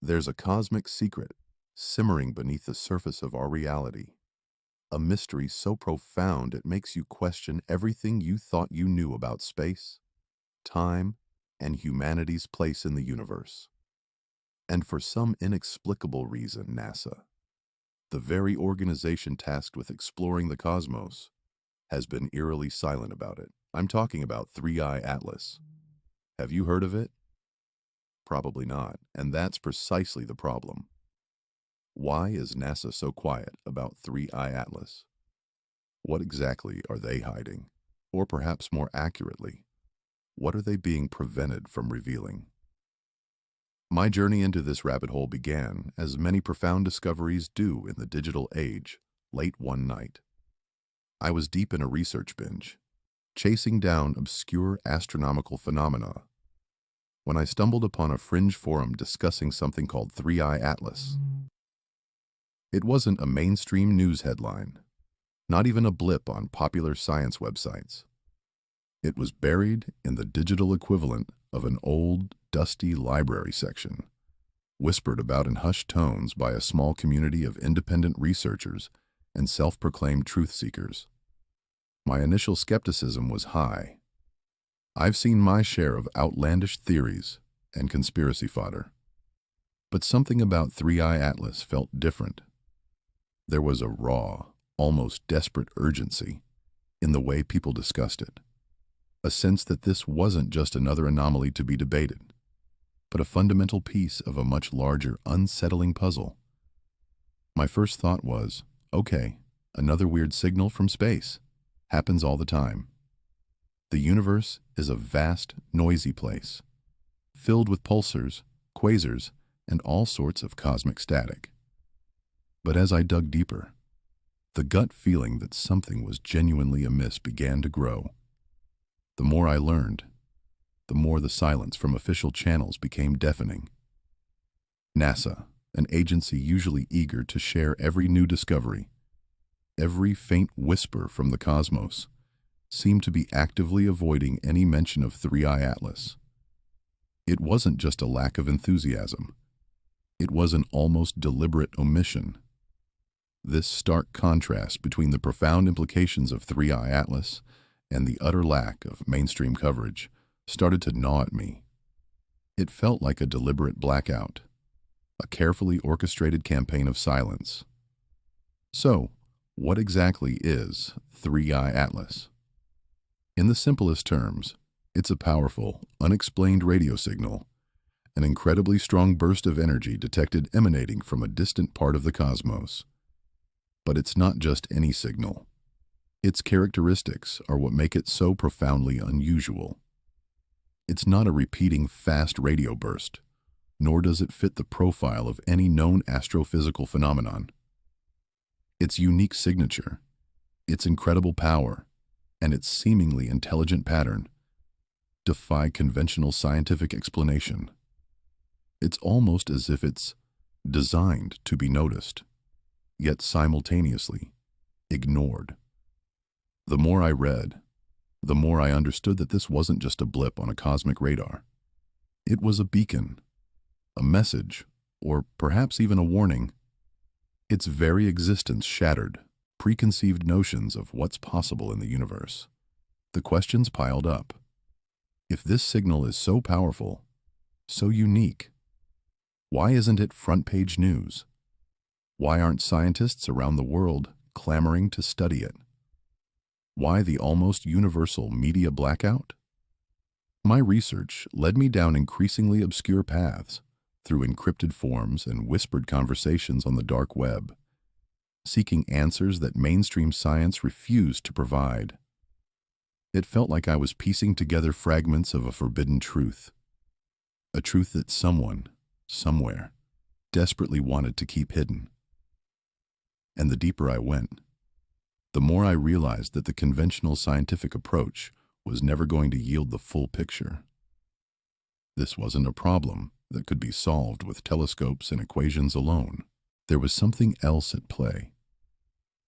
There's a cosmic secret simmering beneath the surface of our reality, a mystery so profound it makes you question everything you thought you knew about space, time, and humanity's place in the universe. And for some inexplicable reason, NASA, the very organization tasked with exploring the cosmos, has been eerily silent about it. I'm talking about 3I-ATLAS. Have you heard of it? Probably not, and that's precisely the problem. Why is NASA so quiet about 3I-ATLAS? What exactly are they hiding? Or perhaps more accurately, what are they being prevented from revealing? My journey into this rabbit hole began, as many profound discoveries do in the digital age, late one night. I was deep in a research binge, chasing down obscure astronomical phenomena, when I stumbled upon a fringe forum discussing something called 3I-ATLAS. It wasn't a mainstream news headline, not even a blip on popular science websites. It was buried in the digital equivalent of an old, dusty library section, whispered about in hushed tones by a small community of independent researchers and self-proclaimed truth seekers. My initial skepticism was high. I've seen my share of outlandish theories and conspiracy fodder. But something about 3I-ATLAS felt different. There was a raw, almost desperate urgency in the way people discussed it. A sense that this wasn't just another anomaly to be debated, but a fundamental piece of a much larger, unsettling puzzle. My first thought was, okay, another weird signal from space. Happens all the time. The universe is a vast, noisy place, filled with pulsars, quasars, and all sorts of cosmic static. But as I dug deeper, the gut feeling that something was genuinely amiss began to grow. The more I learned, the more the silence from official channels became deafening. NASA, an agency usually eager to share every new discovery, every faint whisper from the cosmos, seemed to be actively avoiding any mention of 3I-ATLAS. It wasn't just a lack of enthusiasm. It was an almost deliberate omission. This stark contrast between the profound implications of 3I-ATLAS and the utter lack of mainstream coverage started to gnaw at me. It felt like a deliberate blackout, a carefully orchestrated campaign of silence. So, what exactly is 3I-ATLAS? In the simplest terms, it's a powerful, unexplained radio signal, an incredibly strong burst of energy detected emanating from a distant part of the cosmos. But it's not just any signal. Its characteristics are what make it so profoundly unusual. It's not a repeating fast radio burst, nor does it fit the profile of any known astrophysical phenomenon. Its unique signature, its incredible power, and its seemingly intelligent pattern defy conventional scientific explanation. It's almost as if it's designed to be noticed, yet simultaneously ignored. The more I read, the more I understood that this wasn't just a blip on a cosmic radar. It was a beacon, a message, or perhaps even a warning. Its very existence shattered preconceived notions of what's possible in the universe. The questions piled up. If this signal is so powerful, so unique, why isn't it front-page news? Why aren't scientists around the world clamoring to study it? Why the almost universal media blackout? My research led me down increasingly obscure paths, through encrypted forums and whispered conversations on the dark web, seeking answers that mainstream science refused to provide. It felt like I was piecing together fragments of a forbidden truth, a truth that someone, somewhere, desperately wanted to keep hidden. And the deeper I went, the more I realized that the conventional scientific approach was never going to yield the full picture. This wasn't a problem that could be solved with telescopes and equations alone. There was something else at play,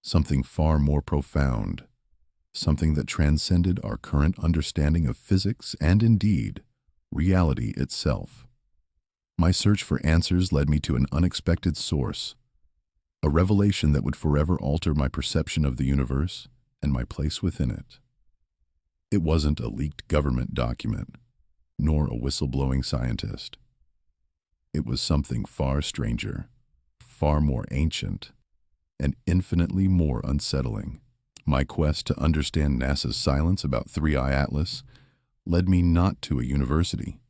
something far more profound, something that transcended our current understanding of physics and, indeed, reality itself. My search for answers led me to an unexpected source, a revelation that would forever alter my perception of the universe and my place within it. It wasn't a leaked government document, nor a whistleblowing scientist. It was something far stranger, far more ancient, and infinitely more unsettling. My quest to understand NASA's silence about 3I-ATLAS led me not to a university,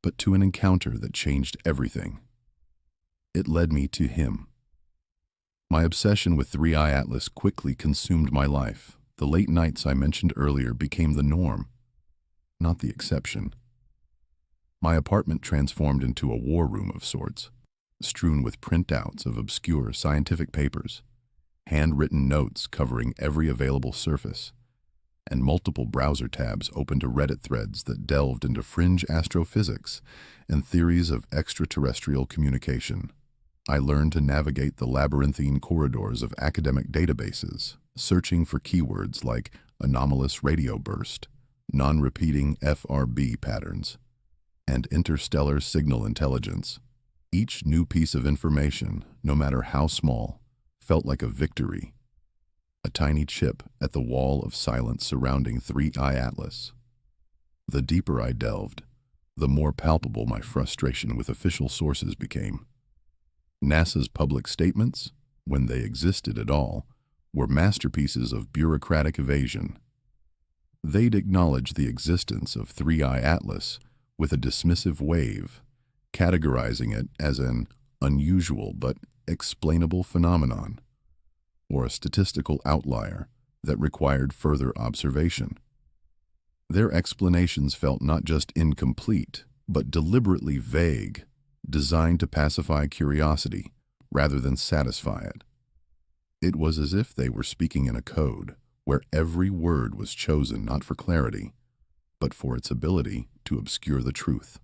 but to an encounter that changed everything. It led me to him. My obsession with 3I-ATLAS quickly consumed my life. The late nights I mentioned earlier became the norm, not the exception. My apartment transformed into a war room of sorts, strewn with printouts of obscure scientific papers, handwritten notes covering every available surface, and multiple browser tabs open to Reddit threads that delved into fringe astrophysics and theories of extraterrestrial communication. I learned to navigate the labyrinthine corridors of academic databases, searching for keywords like anomalous radio burst, non-repeating FRB patterns, and interstellar signal intelligence. Each new piece of information, no matter how small, felt like a victory, a tiny chip at the wall of silence surrounding 3I-ATLAS. The deeper I delved, the more palpable my frustration with official sources became. NASA's public statements, when they existed at all, were masterpieces of bureaucratic evasion. They'd acknowledge the existence of 3I-ATLAS with a dismissive wave, categorizing it as an unusual but explainable phenomenon, or a statistical outlier that required further observation. Their explanations felt not just incomplete, but deliberately vague, designed to pacify curiosity rather than satisfy it. It was as if they were speaking in a code where every word was chosen not for clarity, but for its ability to obscure the truth.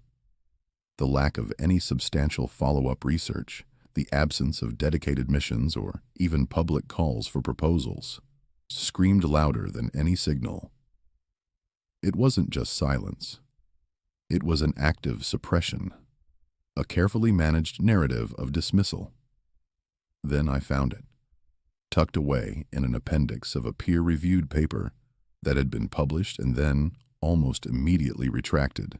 The lack of any substantial follow-up research, the absence of dedicated missions or even public calls for proposals, screamed louder than any signal. It wasn't just silence. It was an active suppression, a carefully managed narrative of dismissal. Then I found it, tucked away in an appendix of a peer-reviewed paper that had been published and then almost immediately retracted.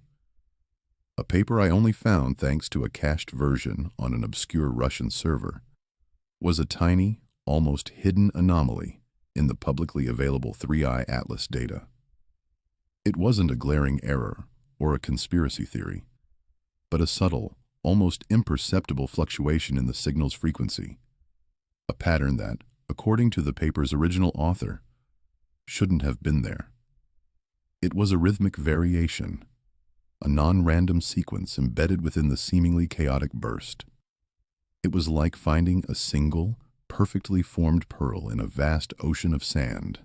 A paper I only found thanks to a cached version on an obscure Russian server was a tiny, almost hidden anomaly in the publicly available 3I-ATLAS data. It wasn't a glaring error or a conspiracy theory, but a subtle, almost imperceptible fluctuation in the signal's frequency, a pattern that, according to the paper's original author, shouldn't have been there. It was a rhythmic variation, a non-random sequence embedded within the seemingly chaotic burst. It was like finding a single, perfectly formed pearl in a vast ocean of sand.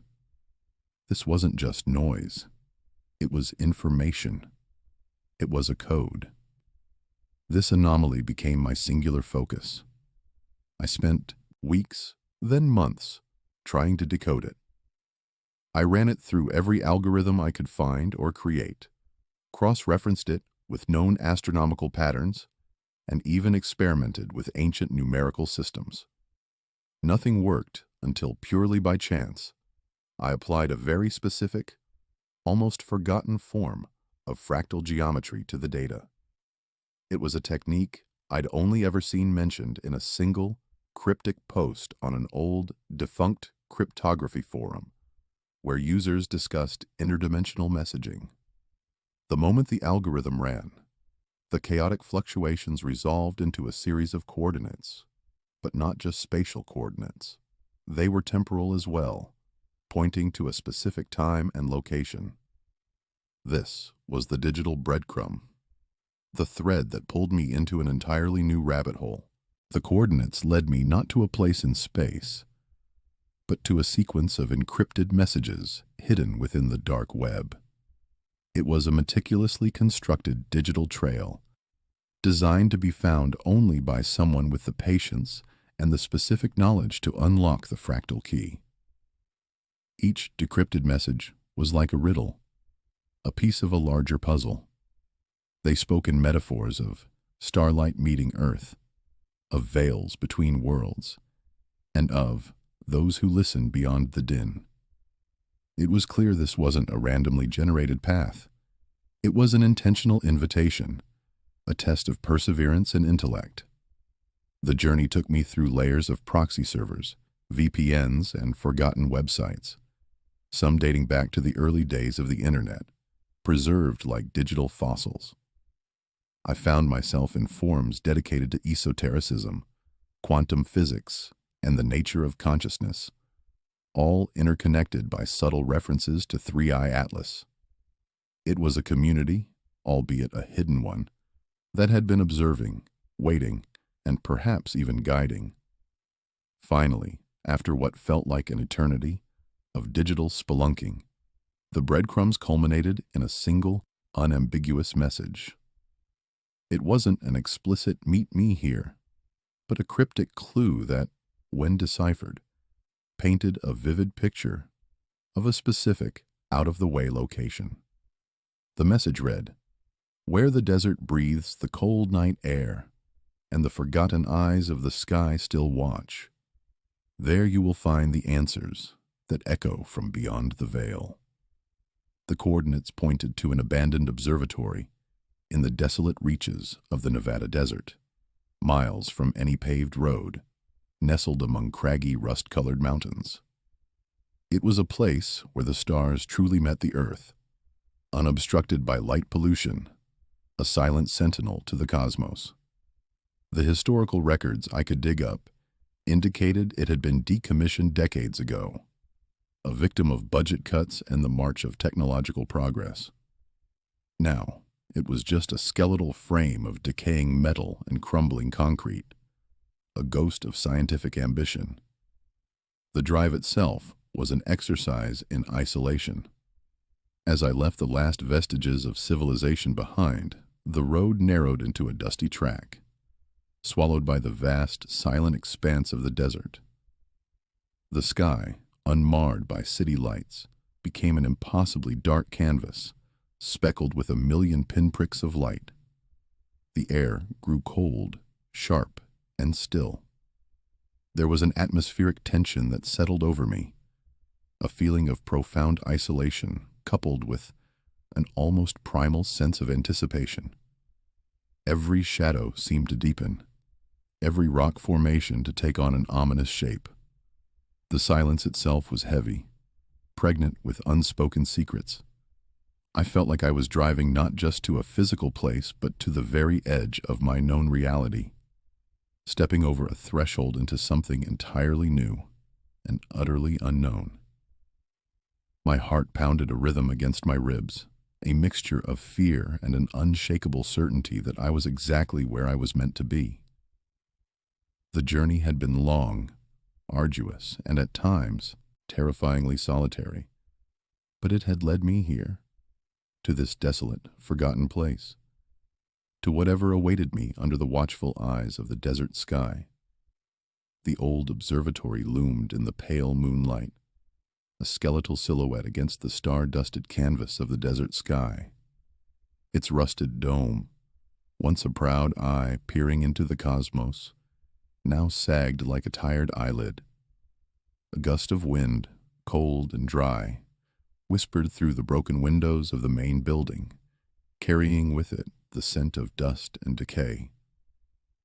This wasn't just noise. It was information. It was a code. This anomaly became my singular focus. I spent weeks, then months, trying to decode it. I ran it through every algorithm I could find or create, cross-referenced it with known astronomical patterns, and even experimented with ancient numerical systems. Nothing worked until, purely by chance, I applied a very specific, almost forgotten form of fractal geometry to the data. It was a technique I'd only ever seen mentioned in a single, cryptic post on an old, defunct cryptography forum, where users discussed interdimensional messaging. The moment the algorithm ran, the chaotic fluctuations resolved into a series of coordinates, but not just spatial coordinates. They were temporal as well, pointing to a specific time and location. This was the digital breadcrumb, the thread that pulled me into an entirely new rabbit hole. The coordinates led me not to a place in space, but to a sequence of encrypted messages hidden within the dark web. It was a meticulously constructed digital trail, designed to be found only by someone with the patience and the specific knowledge to unlock the fractal key. Each decrypted message was like a riddle, a piece of a larger puzzle. They spoke in metaphors of starlight meeting earth, of veils between worlds, and of those who listen beyond the din. It was clear this wasn't a randomly generated path. It was an intentional invitation, a test of perseverance and intellect. The journey took me through layers of proxy servers, VPNs, and forgotten websites, some dating back to the early days of the internet, preserved like digital fossils. I found myself in forums dedicated to esotericism, quantum physics, and the nature of consciousness, all interconnected by subtle references to 3I-ATLAS. It was a community, albeit a hidden one, that had been observing, waiting, and perhaps even guiding. Finally, after what felt like an eternity of digital spelunking, the breadcrumbs culminated in a single, unambiguous message. It wasn't an explicit "meet me here," but a cryptic clue that, when deciphered, painted a vivid picture of a specific, out-of-the-way location. The message read, "Where the desert breathes the cold night air, and the forgotten eyes of the sky still watch, there you will find the answers that echo from beyond the veil." The coordinates pointed to an abandoned observatory in the desolate reaches of the Nevada desert, miles from any paved road, nestled among craggy, rust-colored mountains. It was a place where the stars truly met the earth, unobstructed by light pollution, a silent sentinel to the cosmos. The historical records I could dig up indicated it had been decommissioned decades ago, a victim of budget cuts and the march of technological progress. Now, it was just a skeletal frame of decaying metal and crumbling concrete, a ghost of scientific ambition. The drive itself was an exercise in isolation. As I left the last vestiges of civilization behind, the road narrowed into a dusty track, swallowed by the vast, silent expanse of the desert. The sky, unmarred by city lights, became an impossibly dark canvas, speckled with a million pinpricks of light. The air grew cold, sharp, and still. There was an atmospheric tension that settled over me, a feeling of profound isolation coupled with an almost primal sense of anticipation. Every shadow seemed to deepen, every rock formation to take on an ominous shape. The silence itself was heavy, pregnant with unspoken secrets. I felt like I was driving not just to a physical place, but to the very edge of my known reality, stepping over a threshold into something entirely new and utterly unknown. My heart pounded a rhythm against my ribs, a mixture of fear and an unshakable certainty that I was exactly where I was meant to be. The journey had been long, arduous, and at times terrifyingly solitary, but it had led me here, to this desolate, forgotten place, to whatever awaited me under the watchful eyes of the desert sky. The old observatory loomed in the pale moonlight, a skeletal silhouette against the star-dusted canvas of the desert sky. Its rusted dome, once a proud eye peering into the cosmos, now sagged like a tired eyelid. A gust of wind, cold and dry, whispered through the broken windows of the main building, carrying with it the scent of dust and decay.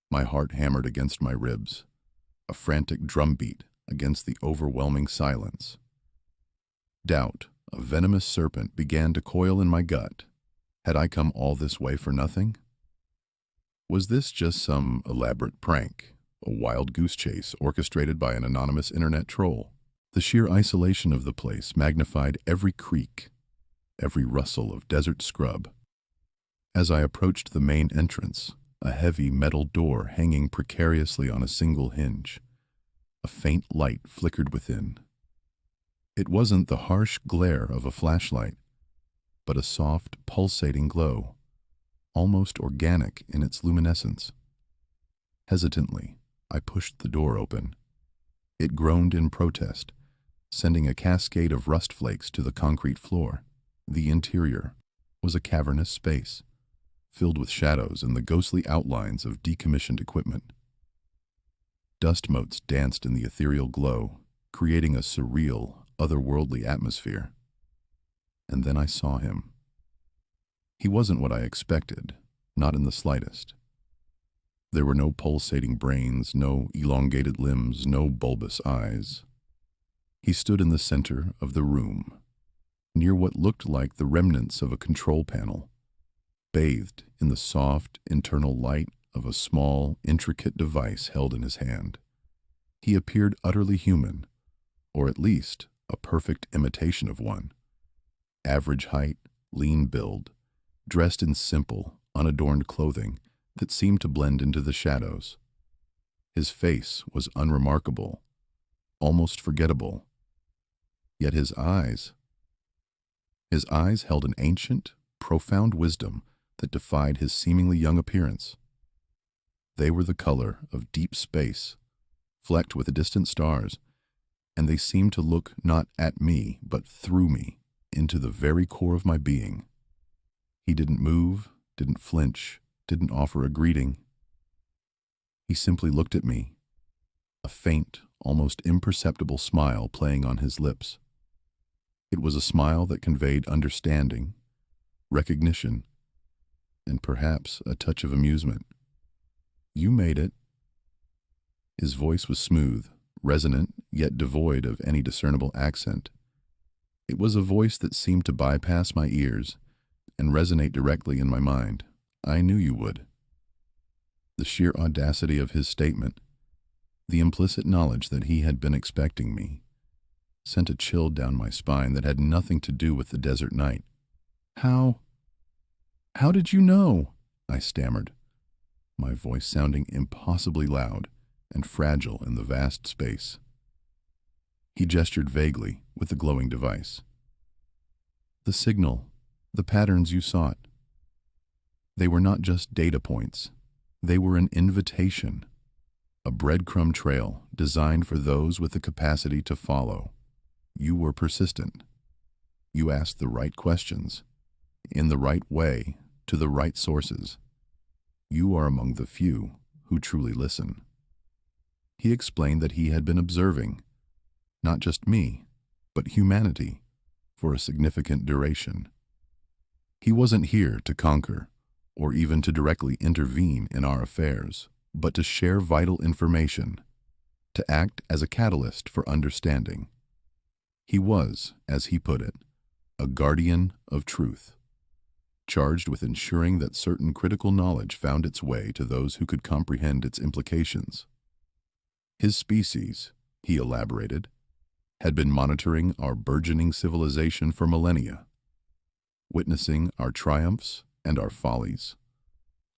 My heart hammered against my ribs, a frantic drumbeat against the overwhelming silence. Doubt, a venomous serpent, began to coil in my gut. Had I come all this way for nothing? Was this just some elaborate prank, a wild goose chase orchestrated by an anonymous internet troll? The sheer isolation of the place magnified every creak, every rustle of desert scrub. As I approached the main entrance, a heavy metal door hanging precariously on a single hinge, a faint light flickered within. It wasn't the harsh glare of a flashlight, but a soft, pulsating glow, almost organic in its luminescence. Hesitantly, I pushed the door open. It groaned in protest, sending a cascade of rust flakes to the concrete floor. The interior was a cavernous space, filled with shadows and the ghostly outlines of decommissioned equipment. Dust motes danced in the ethereal glow, creating a surreal, otherworldly atmosphere. And then I saw him. He wasn't what I expected, not in the slightest. There were no pulsating brains, no elongated limbs, no bulbous eyes. He stood in the center of the room, near what looked like the remnants of a control panel, bathed in the soft, internal light of a small, intricate device held in his hand. He appeared utterly human, or at least a perfect imitation of one. Average height, lean build, dressed in simple, unadorned clothing that seemed to blend into the shadows. His face was unremarkable, almost forgettable. Yet his eyes held an ancient, profound wisdom that defied his seemingly young appearance. They were the color of deep space, flecked with distant stars, and they seemed to look not at me, but through me, into the very core of my being. He didn't move, didn't flinch, didn't offer a greeting. He simply looked at me, a faint, almost imperceptible smile playing on his lips. It was a smile that conveyed understanding, recognition, and perhaps a touch of amusement. "You made it." His voice was smooth, resonant, yet devoid of any discernible accent. It was a voice that seemed to bypass my ears and resonate directly in my mind. "I knew you would." The sheer audacity of his statement, the implicit knowledge that he had been expecting me, sent a chill down my spine that had nothing to do with the desert night. How did you know?" I stammered, my voice sounding impossibly loud and fragile in the vast space. He gestured vaguely with the glowing device. "The signal, the patterns you sought. They were not just data points. They were an invitation, a breadcrumb trail designed for those with the capacity to follow. You were persistent. You asked the right questions, in the right way, to the right sources. You are among the few who truly listen." He explained that he had been observing, not just me, but humanity, for a significant duration. He wasn't here to conquer, or even to directly intervene in our affairs, but to share vital information, to act as a catalyst for understanding. He was, as he put it, a guardian of truth, charged with ensuring that certain critical knowledge found its way to those who could comprehend its implications. His species, he elaborated, had been monitoring our burgeoning civilization for millennia, witnessing our triumphs and our follies,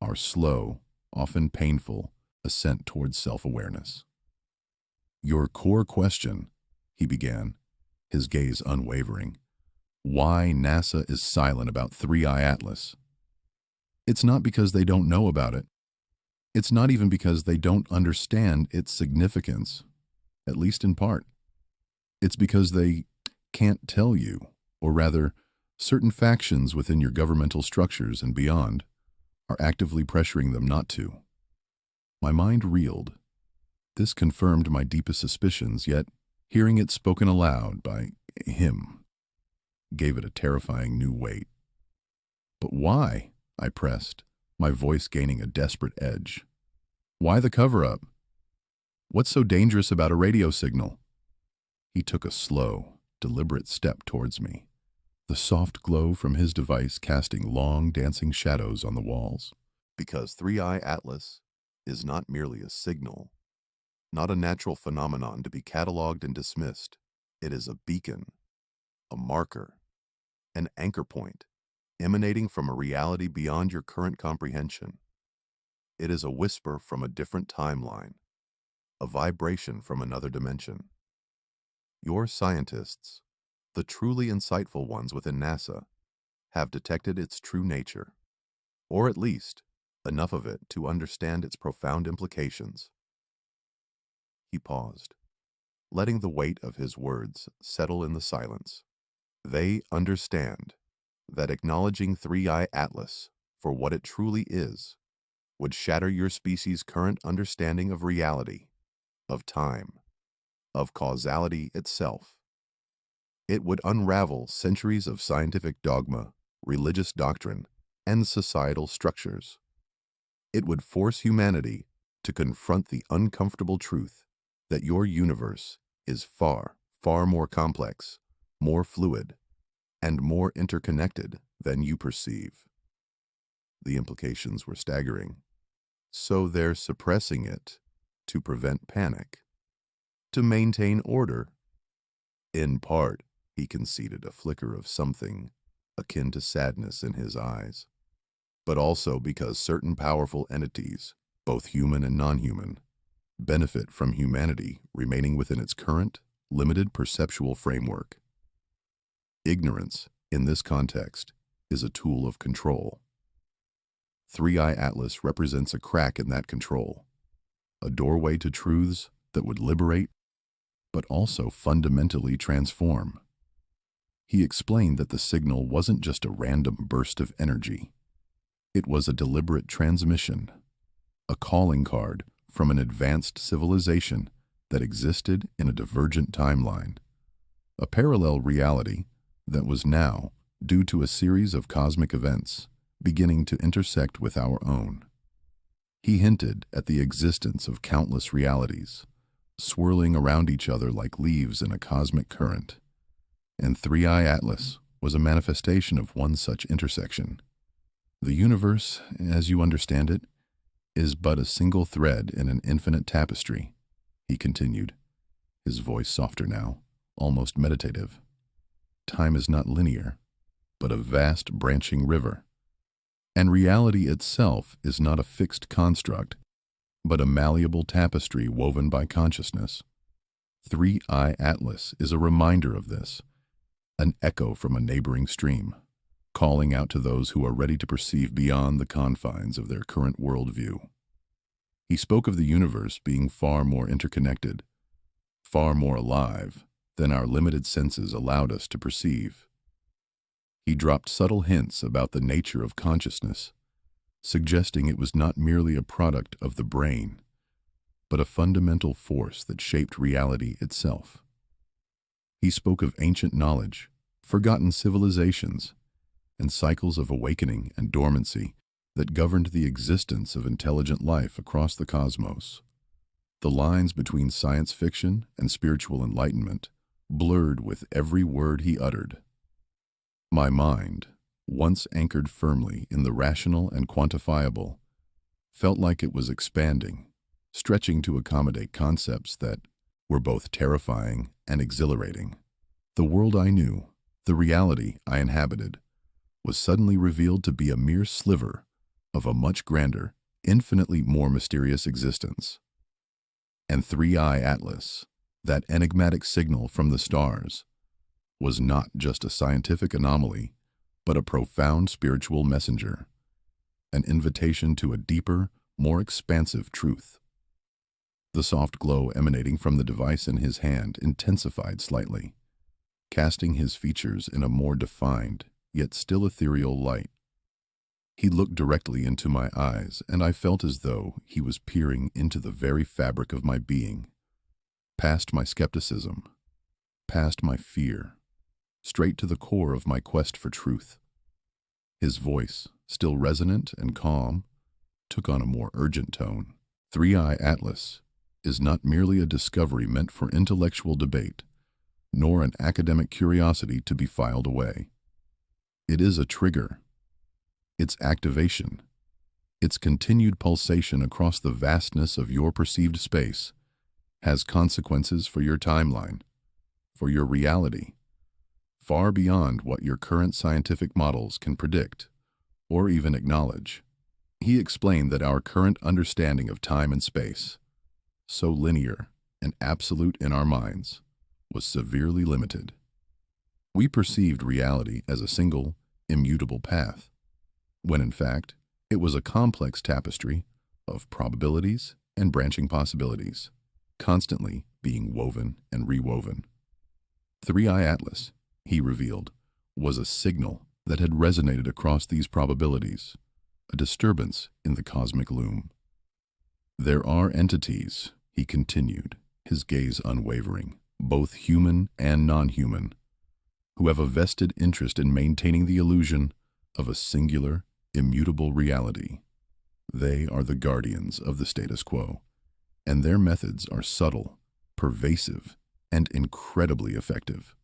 our slow, often painful, ascent towards self-awareness. "Your core question," he began, his gaze unwavering, "why NASA is silent about 3I-ATLAS. It's not because they don't know about it. It's not even because they don't understand its significance, at least in part. It's because they can't tell you, or rather, certain factions within your governmental structures and beyond are actively pressuring them not to." My mind reeled. This confirmed my deepest suspicions, yet hearing it spoken aloud by him gave it a terrifying new weight. "But why?" I pressed, my voice gaining a desperate edge. "Why the cover-up? What's so dangerous about a radio signal?" He took a slow, deliberate step towards me, the soft glow from his device casting long, dancing shadows on the walls. "Because 3I-ATLAS is not merely a signal, not a natural phenomenon to be cataloged and dismissed. It is a beacon, a marker, an anchor point, emanating from a reality beyond your current comprehension. It is a whisper from a different timeline, a vibration from another dimension. Your scientists, the truly insightful ones within NASA, have detected its true nature, or at least enough of it to understand its profound implications." He paused, letting the weight of his words settle in the silence. "They understand that acknowledging 3I-ATLAS for what it truly is, would shatter your species' current understanding of reality, of time, of causality itself. It would unravel centuries of scientific dogma, religious doctrine, and societal structures. It would force humanity to confront the uncomfortable truth that your universe is far, far more complex, more fluid, and more interconnected than you perceive. The implications were staggering. So they're suppressing it to prevent panic, to maintain order. In part, he conceded a flicker of something akin to sadness in his eyes, but also because certain powerful entities, both human and non-human, benefit from humanity remaining within its current, limited perceptual framework. Ignorance, in this context, is a tool of control. 3I-ATLAS represents a crack in that control, a doorway to truths that would liberate, but also fundamentally transform. He explained that the signal wasn't just a random burst of energy. It was a deliberate transmission, a calling card from an advanced civilization that existed in a divergent timeline, a parallel reality that was now, due to a series of cosmic events, beginning to intersect with our own. He hinted at the existence of countless realities, swirling around each other like leaves in a cosmic current, and 3I-ATLAS was a manifestation of one such intersection. The universe, as you understand it, is but a single thread in an infinite tapestry, he continued, his voice softer now, almost meditative. Time is not linear, but a vast branching river. And reality itself is not a fixed construct, but a malleable tapestry woven by consciousness. 3I-ATLAS is a reminder of this, an echo from a neighboring stream, calling out to those who are ready to perceive beyond the confines of their current worldview. He spoke of the universe being far more interconnected, far more alive than our limited senses allowed us to perceive. He dropped subtle hints about the nature of consciousness, suggesting it was not merely a product of the brain, but a fundamental force that shaped reality itself. He spoke of ancient knowledge, forgotten civilizations, and cycles of awakening and dormancy that governed the existence of intelligent life across the cosmos. The lines between science fiction and spiritual enlightenment blurred with every word he uttered. My mind, once anchored firmly in the rational and quantifiable, felt like it was expanding, stretching to accommodate concepts that were both terrifying and exhilarating. The world I knew, the reality I inhabited, was suddenly revealed to be a mere sliver of a much grander, infinitely more mysterious existence. And 3I-ATLAS, that enigmatic signal from the stars, was not just a scientific anomaly, but a profound spiritual messenger, an invitation to a deeper, more expansive truth. The soft glow emanating from the device in his hand intensified slightly, casting his features in a more defined, yet still ethereal light. He looked directly into my eyes, and I felt as though he was peering into the very fabric of my being, past my skepticism, past my fear, straight to the core of my quest for truth. His voice, still resonant and calm, took on a more urgent tone. 3I-ATLAS is not merely a discovery meant for intellectual debate, nor an academic curiosity to be filed away. It is a trigger. Its activation, its continued pulsation across the vastness of your perceived space, has consequences for your timeline, for your reality, far beyond what your current scientific models can predict or even acknowledge. He explained that our current understanding of time and space, so linear and absolute in our minds, was severely limited. We perceived reality as a single, immutable path, when in fact, it was a complex tapestry of probabilities and branching possibilities, constantly being woven and rewoven. 3I-ATLAS, he revealed, was a signal that had resonated across these probabilities, a disturbance in the cosmic loom. There are entities, he continued, his gaze unwavering, both human and non-human, who have a vested interest in maintaining the illusion of a singular, immutable reality. They are the guardians of the status quo, and their methods are subtle, pervasive, and incredibly effective.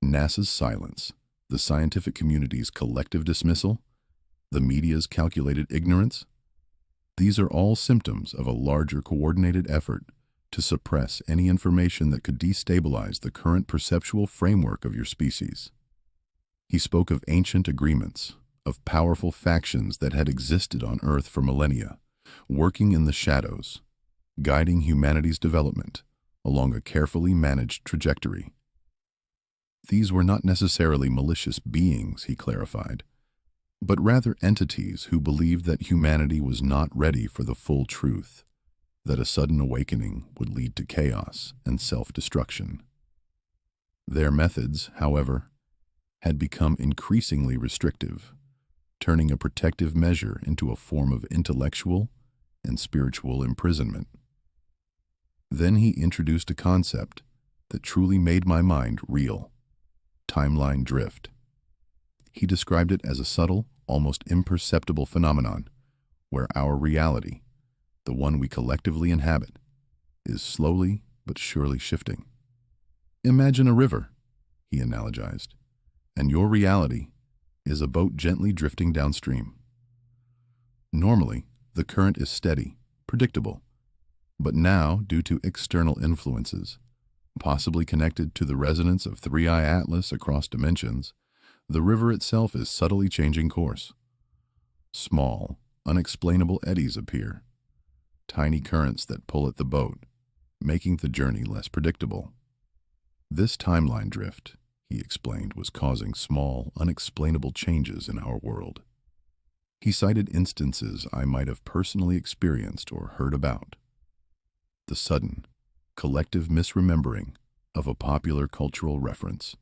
NASA's silence, the scientific community's collective dismissal, the media's calculated ignorance, these are all symptoms of a larger coordinated effort to suppress any information that could destabilize the current perceptual framework of your species. He spoke of ancient agreements, of powerful factions that had existed on Earth for millennia, working in the shadows, guiding humanity's development along a carefully managed trajectory. These were not necessarily malicious beings, he clarified, but rather entities who believed that humanity was not ready for the full truth, that a sudden awakening would lead to chaos and self-destruction. Their methods, however, had become increasingly restrictive, turning a protective measure into a form of intellectual and spiritual imprisonment. Then he introduced a concept that truly made my mind reel: timeline drift. He described it as a subtle, almost imperceptible phenomenon where our reality, the one we collectively inhabit, is slowly but surely shifting. Imagine a river, he analogized, and your reality is a boat gently drifting downstream. Normally, the current is steady, predictable, but now, due to external influences, possibly connected to the resonance of 3I-ATLAS across dimensions, the river itself is subtly changing course. Small, unexplainable eddies appear, tiny currents that pull at the boat, making the journey less predictable. This timeline drift, he explained, was causing small, unexplainable changes in our world. He cited instances I might have personally experienced or heard about. The sudden, collective misremembering of a popular cultural reference,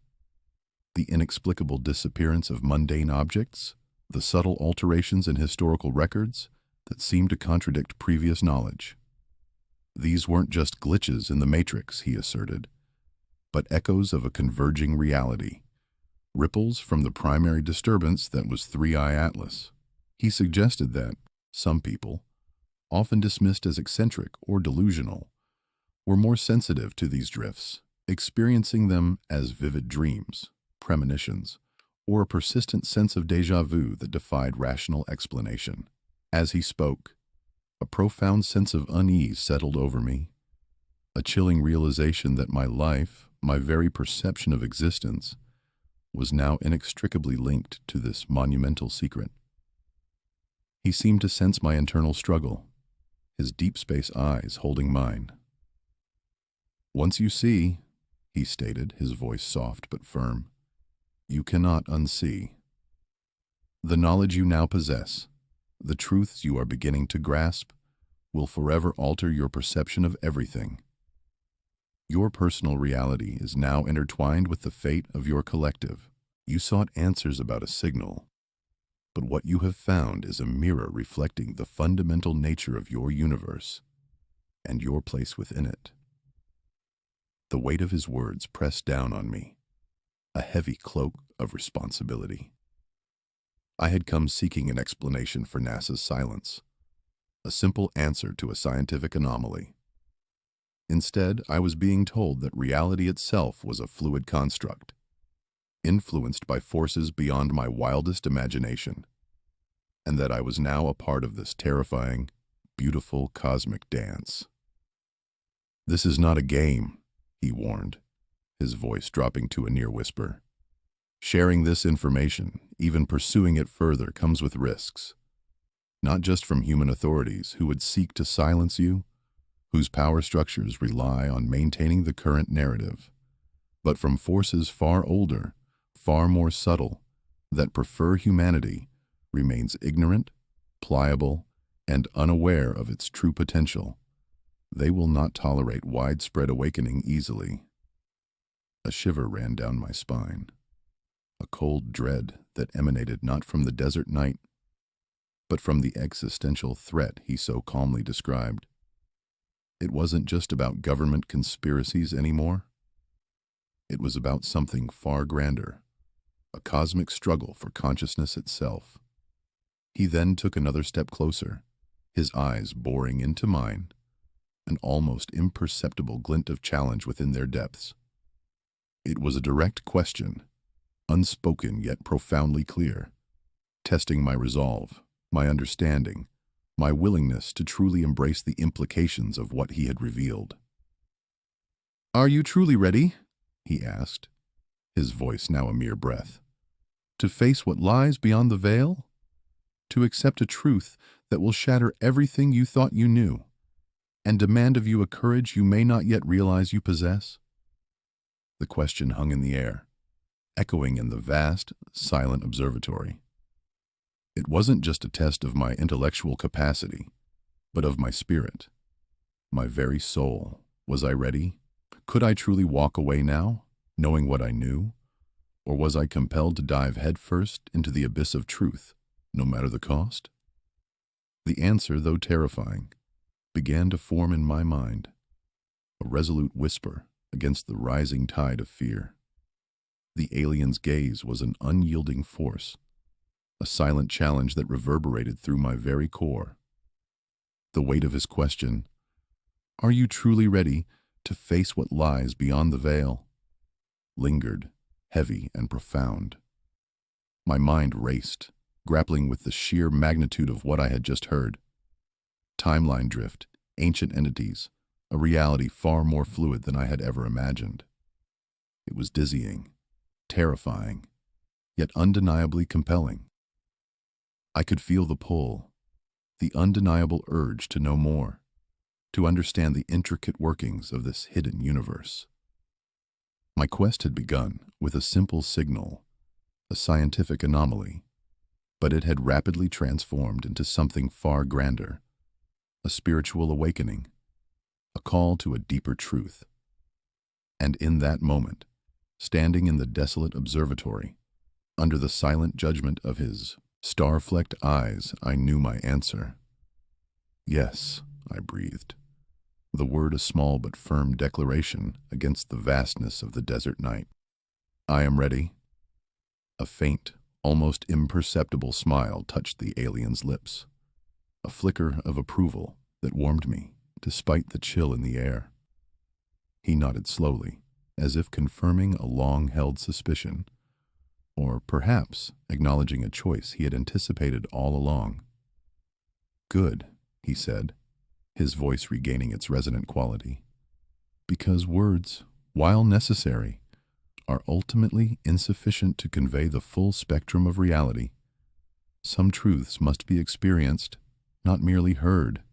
the inexplicable disappearance of mundane objects, the subtle alterations in historical records that seemed to contradict previous knowledge. These weren't just glitches in the matrix, he asserted, but echoes of a converging reality, ripples from the primary disturbance that was 3I-ATLAS. He suggested that some people, often dismissed as eccentric or delusional, were more sensitive to these drifts, experiencing them as vivid dreams, premonitions, or a persistent sense of déjà vu that defied rational explanation. As he spoke, a profound sense of unease settled over me, a chilling realization that my life, my very perception of existence, was now inextricably linked to this monumental secret. He seemed to sense my internal struggle, his deep space eyes holding mine. "Once you see," he stated, his voice soft but firm, "you cannot unsee. The knowledge you now possess, the truths you are beginning to grasp, will forever alter your perception of everything. Your personal reality is now intertwined with the fate of your collective. You sought answers about a signal, but what you have found is a mirror reflecting the fundamental nature of your universe and your place within it." The weight of his words pressed down on me, a heavy cloak of responsibility. I had come seeking an explanation for NASA's silence, a simple answer to a scientific anomaly. Instead, I was being told that reality itself was a fluid construct, influenced by forces beyond my wildest imagination, and that I was now a part of this terrifying, beautiful cosmic dance. "This is not a game," he warned, his voice dropping to a near whisper. "Sharing this information, even pursuing it further, comes with risks, not just from human authorities who would seek to silence you, whose power structures rely on maintaining the current narrative, but from forces far older, far more subtle, that prefer humanity remains ignorant, pliable, and unaware of its true potential. They will not tolerate widespread awakening easily." A shiver ran down my spine, a cold dread that emanated not from the desert night, but from the existential threat he so calmly described. It wasn't just about government conspiracies anymore. It was about something far grander, a cosmic struggle for consciousness itself. He then took another step closer, his eyes boring into mine, an almost imperceptible glint of challenge within their depths. It was a direct question, unspoken yet profoundly clear, testing my resolve, my understanding, my willingness to truly embrace the implications of what he had revealed. "Are you truly ready?" he asked, his voice now a mere breath. "To face what lies beyond the veil? To accept a truth that will shatter everything you thought you knew, and demand of you a courage you may not yet realize you possess?" The question hung in the air, echoing in the vast, silent observatory. It wasn't just a test of my intellectual capacity, but of my spirit, my very soul. Was I ready? Could I truly walk away now, knowing what I knew? Or was I compelled to dive headfirst into the abyss of truth, no matter the cost? The answer, though terrifying, began to form in my mind, a resolute whisper against the rising tide of fear. The alien's gaze was an unyielding force, a silent challenge that reverberated through my very core. The weight of his question, "Are you truly ready to face what lies beyond the veil?" lingered, heavy and profound. My mind raced, grappling with the sheer magnitude of what I had just heard. Timeline drift, ancient entities, a reality far more fluid than I had ever imagined. It was dizzying, terrifying, yet undeniably compelling. I could feel the pull, the undeniable urge to know more, to understand the intricate workings of this hidden universe. My quest had begun with a simple signal, a scientific anomaly, but it had rapidly transformed into something far grander, a spiritual awakening, a call to a deeper truth. And in that moment, standing in the desolate observatory, under the silent judgment of his star-flecked eyes, I knew my answer. "Yes," I breathed, the word a small but firm declaration against the vastness of the desert night. "I am ready." A faint, almost imperceptible smile touched the alien's lips, a flicker of approval that warmed me, despite the chill in the air. He nodded slowly, as if confirming a long-held suspicion, or perhaps acknowledging a choice he had anticipated all along. "Good," he said, his voice regaining its resonant quality, "because words, while necessary, are ultimately insufficient to convey the full spectrum of reality. Some truths must be experienced, not merely heard."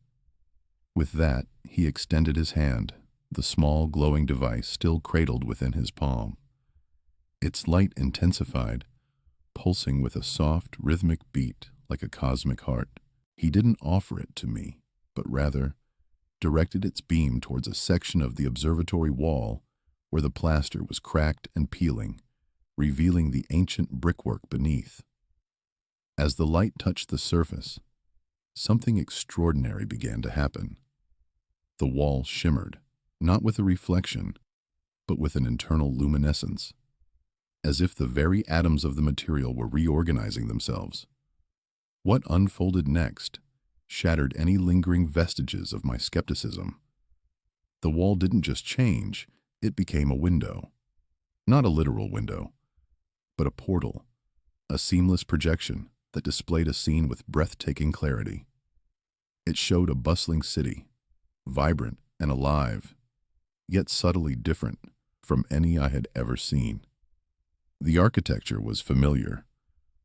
With that, he extended his hand, the small glowing device still cradled within his palm. Its light intensified, pulsing with a soft, rhythmic beat like a cosmic heart. He didn't offer it to me, but rather directed its beam towards a section of the observatory wall where the plaster was cracked and peeling, revealing the ancient brickwork beneath. As the light touched the surface, something extraordinary began to happen. The wall shimmered, not with a reflection, but with an internal luminescence, as if the very atoms of the material were reorganizing themselves. What unfolded next shattered any lingering vestiges of my skepticism. The wall didn't just change, it became a window. Not a literal window, but a portal, a seamless projection that displayed a scene with breathtaking clarity. It showed a bustling city, vibrant and alive, yet subtly different from any I had ever seen. The architecture was familiar,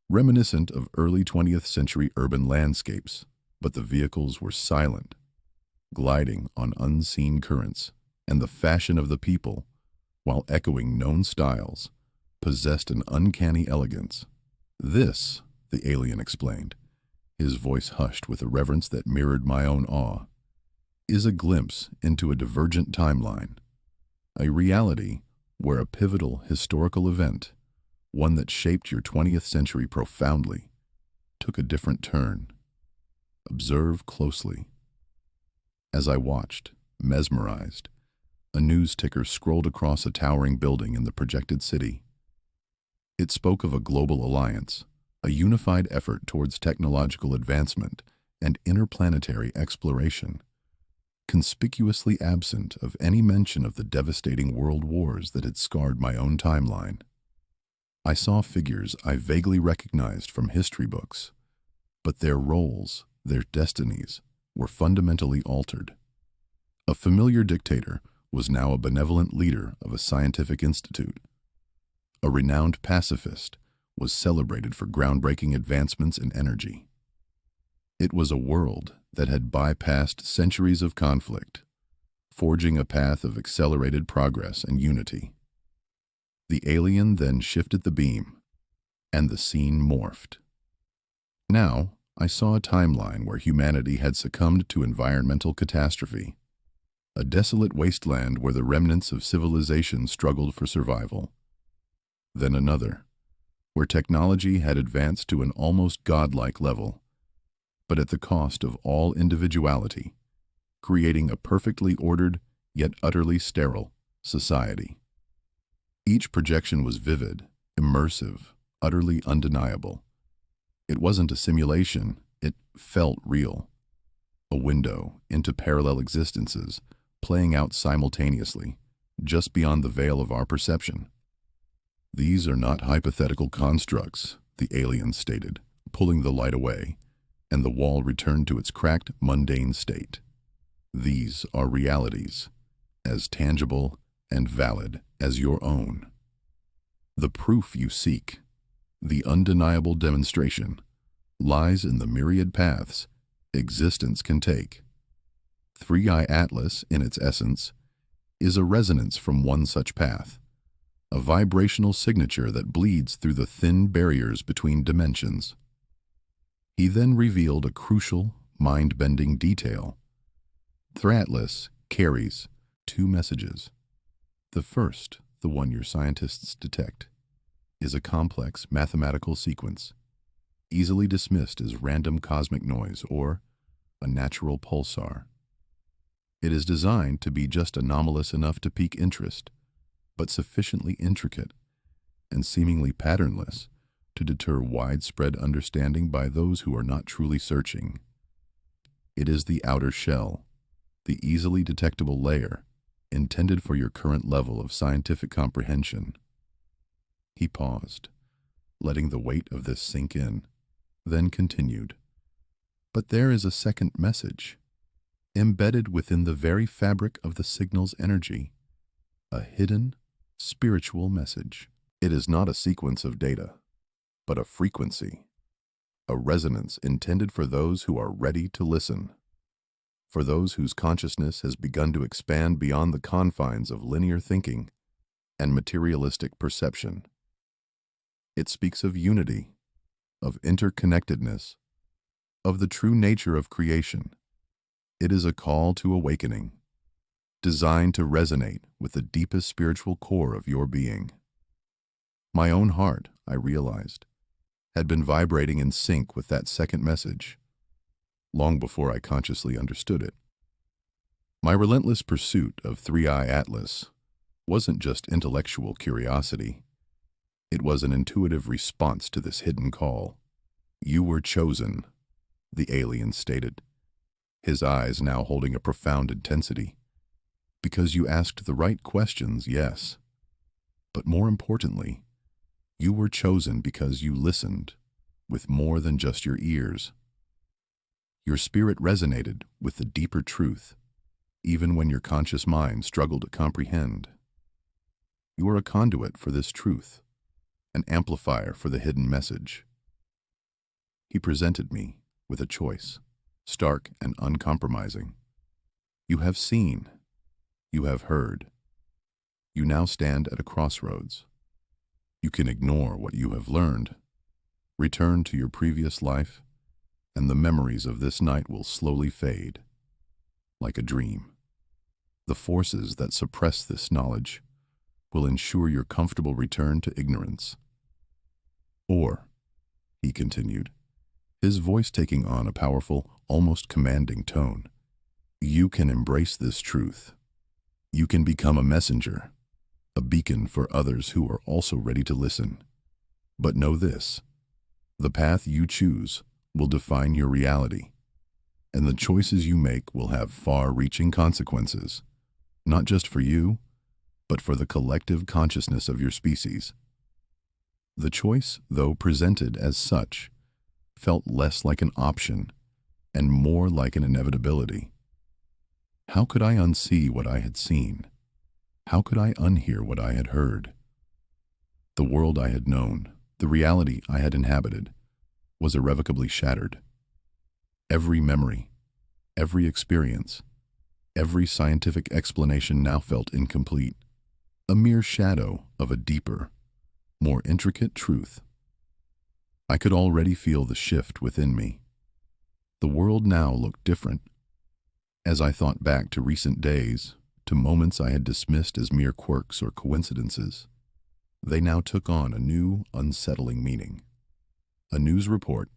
reminiscent of early 20th century urban landscapes, but the vehicles were silent, gliding on unseen currents, and the fashion of the people, while echoing known styles, possessed an uncanny elegance. "This," the alien explained, his voice hushed with a reverence that mirrored my own awe, "is a glimpse into a divergent timeline, a reality where a pivotal historical event, one that shaped your 20th century profoundly, took a different turn. Observe closely. As I watched, mesmerized, a news ticker scrolled across a towering building in the projected city. It spoke of a global alliance, a unified effort towards technological advancement and interplanetary exploration, conspicuously absent of any mention of the devastating world wars that had scarred my own timeline. I saw figures I vaguely recognized from history books, but their roles, their destinies, were fundamentally altered. A familiar dictator was now a benevolent leader of a scientific institute. A renowned pacifist was celebrated for groundbreaking advancements in energy. It was a world that had bypassed centuries of conflict, forging a path of accelerated progress and unity. The alien then shifted the beam, and the scene morphed. Now, I saw a timeline where humanity had succumbed to environmental catastrophe, a desolate wasteland where the remnants of civilization struggled for survival. Then another, where technology had advanced to an almost godlike level, but at the cost of all individuality, creating a perfectly ordered, yet utterly sterile, society. Each projection was vivid, immersive, utterly undeniable. It wasn't a simulation, it felt real. A window into parallel existences, playing out simultaneously, just beyond the veil of our perception. "These are not hypothetical constructs," the alien stated, pulling the light away, and the wall returned to its cracked, mundane state. "These are realities, as tangible and valid as your own. The proof you seek, the undeniable demonstration, lies in the myriad paths existence can take. 3I-ATLAS, in its essence, is a resonance from one such path, a vibrational signature that bleeds through the thin barriers between dimensions." He then revealed a crucial, mind-bending detail. 3I-ATLAS carries two messages. The first, the one your scientists detect, is a complex mathematical sequence, easily dismissed as random cosmic noise or a natural pulsar. It is designed to be just anomalous enough to pique interest, but sufficiently intricate and seemingly patternless to deter widespread understanding by those who are not truly searching. It is the outer shell, the easily detectable layer, intended for your current level of scientific comprehension. He paused, letting the weight of this sink in, then continued. "But there is a second message, embedded within the very fabric of the signal's energy, a hidden, spiritual message. It is not a sequence of data, but a frequency, a resonance intended for those who are ready to listen, for those whose consciousness has begun to expand beyond the confines of linear thinking and materialistic perception. It speaks of unity, of interconnectedness, of the true nature of creation. It is a call to awakening, designed to resonate with the deepest spiritual core of your being." My own heart, I realized, had been vibrating in sync with that second message, long before I consciously understood it. My relentless pursuit of 3I-ATLAS wasn't just intellectual curiosity. It was an intuitive response to this hidden call. "You were chosen," the alien stated, his eyes now holding a profound intensity. "Because you asked the right questions, yes. But more importantly, you were chosen because you listened, with more than just your ears. Your spirit resonated with the deeper truth, even when your conscious mind struggled to comprehend. You are a conduit for this truth, an amplifier for the hidden message." He presented me with a choice, stark and uncompromising. "You have seen, you have heard. You now stand at a crossroads. You can ignore what you have learned, return to your previous life, and the memories of this night will slowly fade, like a dream. The forces that suppress this knowledge will ensure your comfortable return to ignorance. Or," he continued, his voice taking on a powerful, almost commanding tone. You can embrace this truth. You can become a messenger, a beacon for others who are also ready to listen. But know this, the path you choose will define your reality, and the choices you make will have far-reaching consequences, not just for you, but for the collective consciousness of your species. The choice, though presented as such, felt less like an option and more like an inevitability. How could I unsee what I had seen? How could I unhear what I had heard? The world I had known, the reality I had inhabited, was irrevocably shattered. Every memory, every experience, every scientific explanation now felt incomplete, a mere shadow of a deeper, more intricate truth. I could already feel the shift within me. The world now looked different. As I thought back to recent days, to moments I had dismissed as mere quirks or coincidences, they now took on a new, unsettling meaning. A news report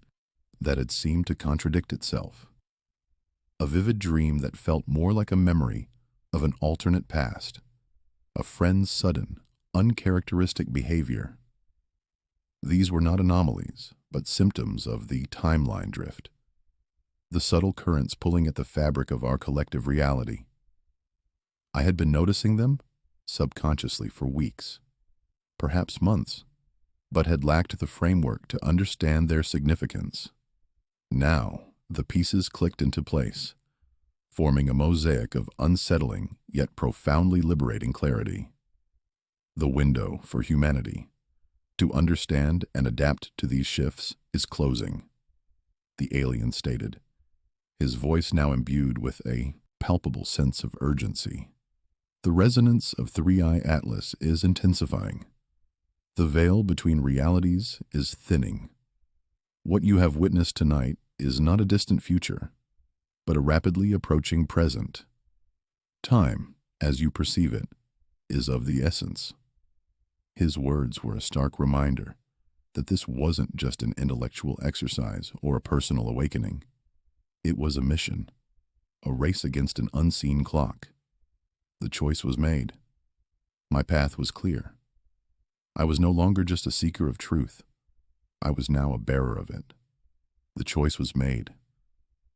that had seemed to contradict itself. A vivid dream that felt more like a memory of an alternate past. A friend's sudden, uncharacteristic behavior. These were not anomalies, but symptoms of the timeline drift. The subtle currents pulling at the fabric of our collective reality. I had been noticing them, subconsciously, for weeks, perhaps months, but had lacked the framework to understand their significance. Now, the pieces clicked into place, forming a mosaic of unsettling yet profoundly liberating clarity. The window for humanity to understand and adapt to these shifts is closing, the alien stated, his voice now imbued with a palpable sense of urgency. The resonance of 3I-ATLAS is intensifying. The veil between realities is thinning. What you have witnessed tonight is not a distant future, but a rapidly approaching present. Time, as you perceive it, is of the essence. His words were a stark reminder that this wasn't just an intellectual exercise or a personal awakening. It was a mission, a race against an unseen clock. The choice was made. My path was clear. I was no longer just a seeker of truth. I was now a bearer of it. The choice was made.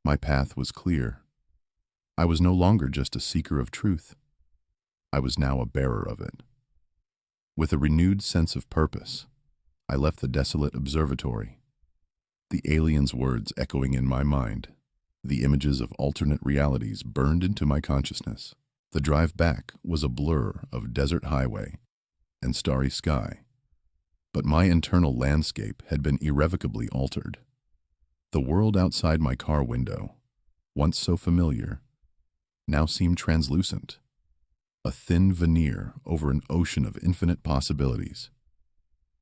My path was clear. I was no longer just a seeker of truth. I was now a bearer of it. With a renewed sense of purpose, I left the desolate observatory, the alien's words echoing in my mind. The images of alternate realities burned into my consciousness. The drive back was a blur of desert highway and starry sky, but my internal landscape had been irrevocably altered. The world outside my car window, once so familiar, now seemed translucent, a thin veneer over an ocean of infinite possibilities.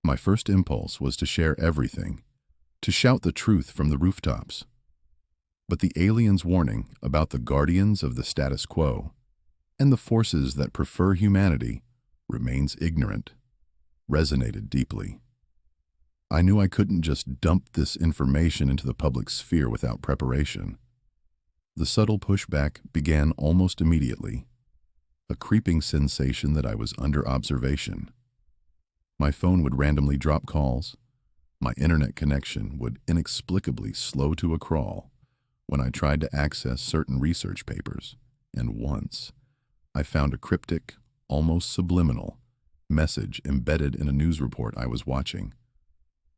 My first impulse was to share everything, to shout the truth from the rooftops. But the alien's warning about the guardians of the status quo and the forces that prefer humanity remains ignorant, resonated deeply. I knew I couldn't just dump this information into the public sphere without preparation. The subtle pushback began almost immediately, a creeping sensation that I was under observation. My phone would randomly drop calls. My internet connection would inexplicably slow to a crawl when I tried to access certain research papers, and once I found a cryptic, almost subliminal, message embedded in a news report I was watching.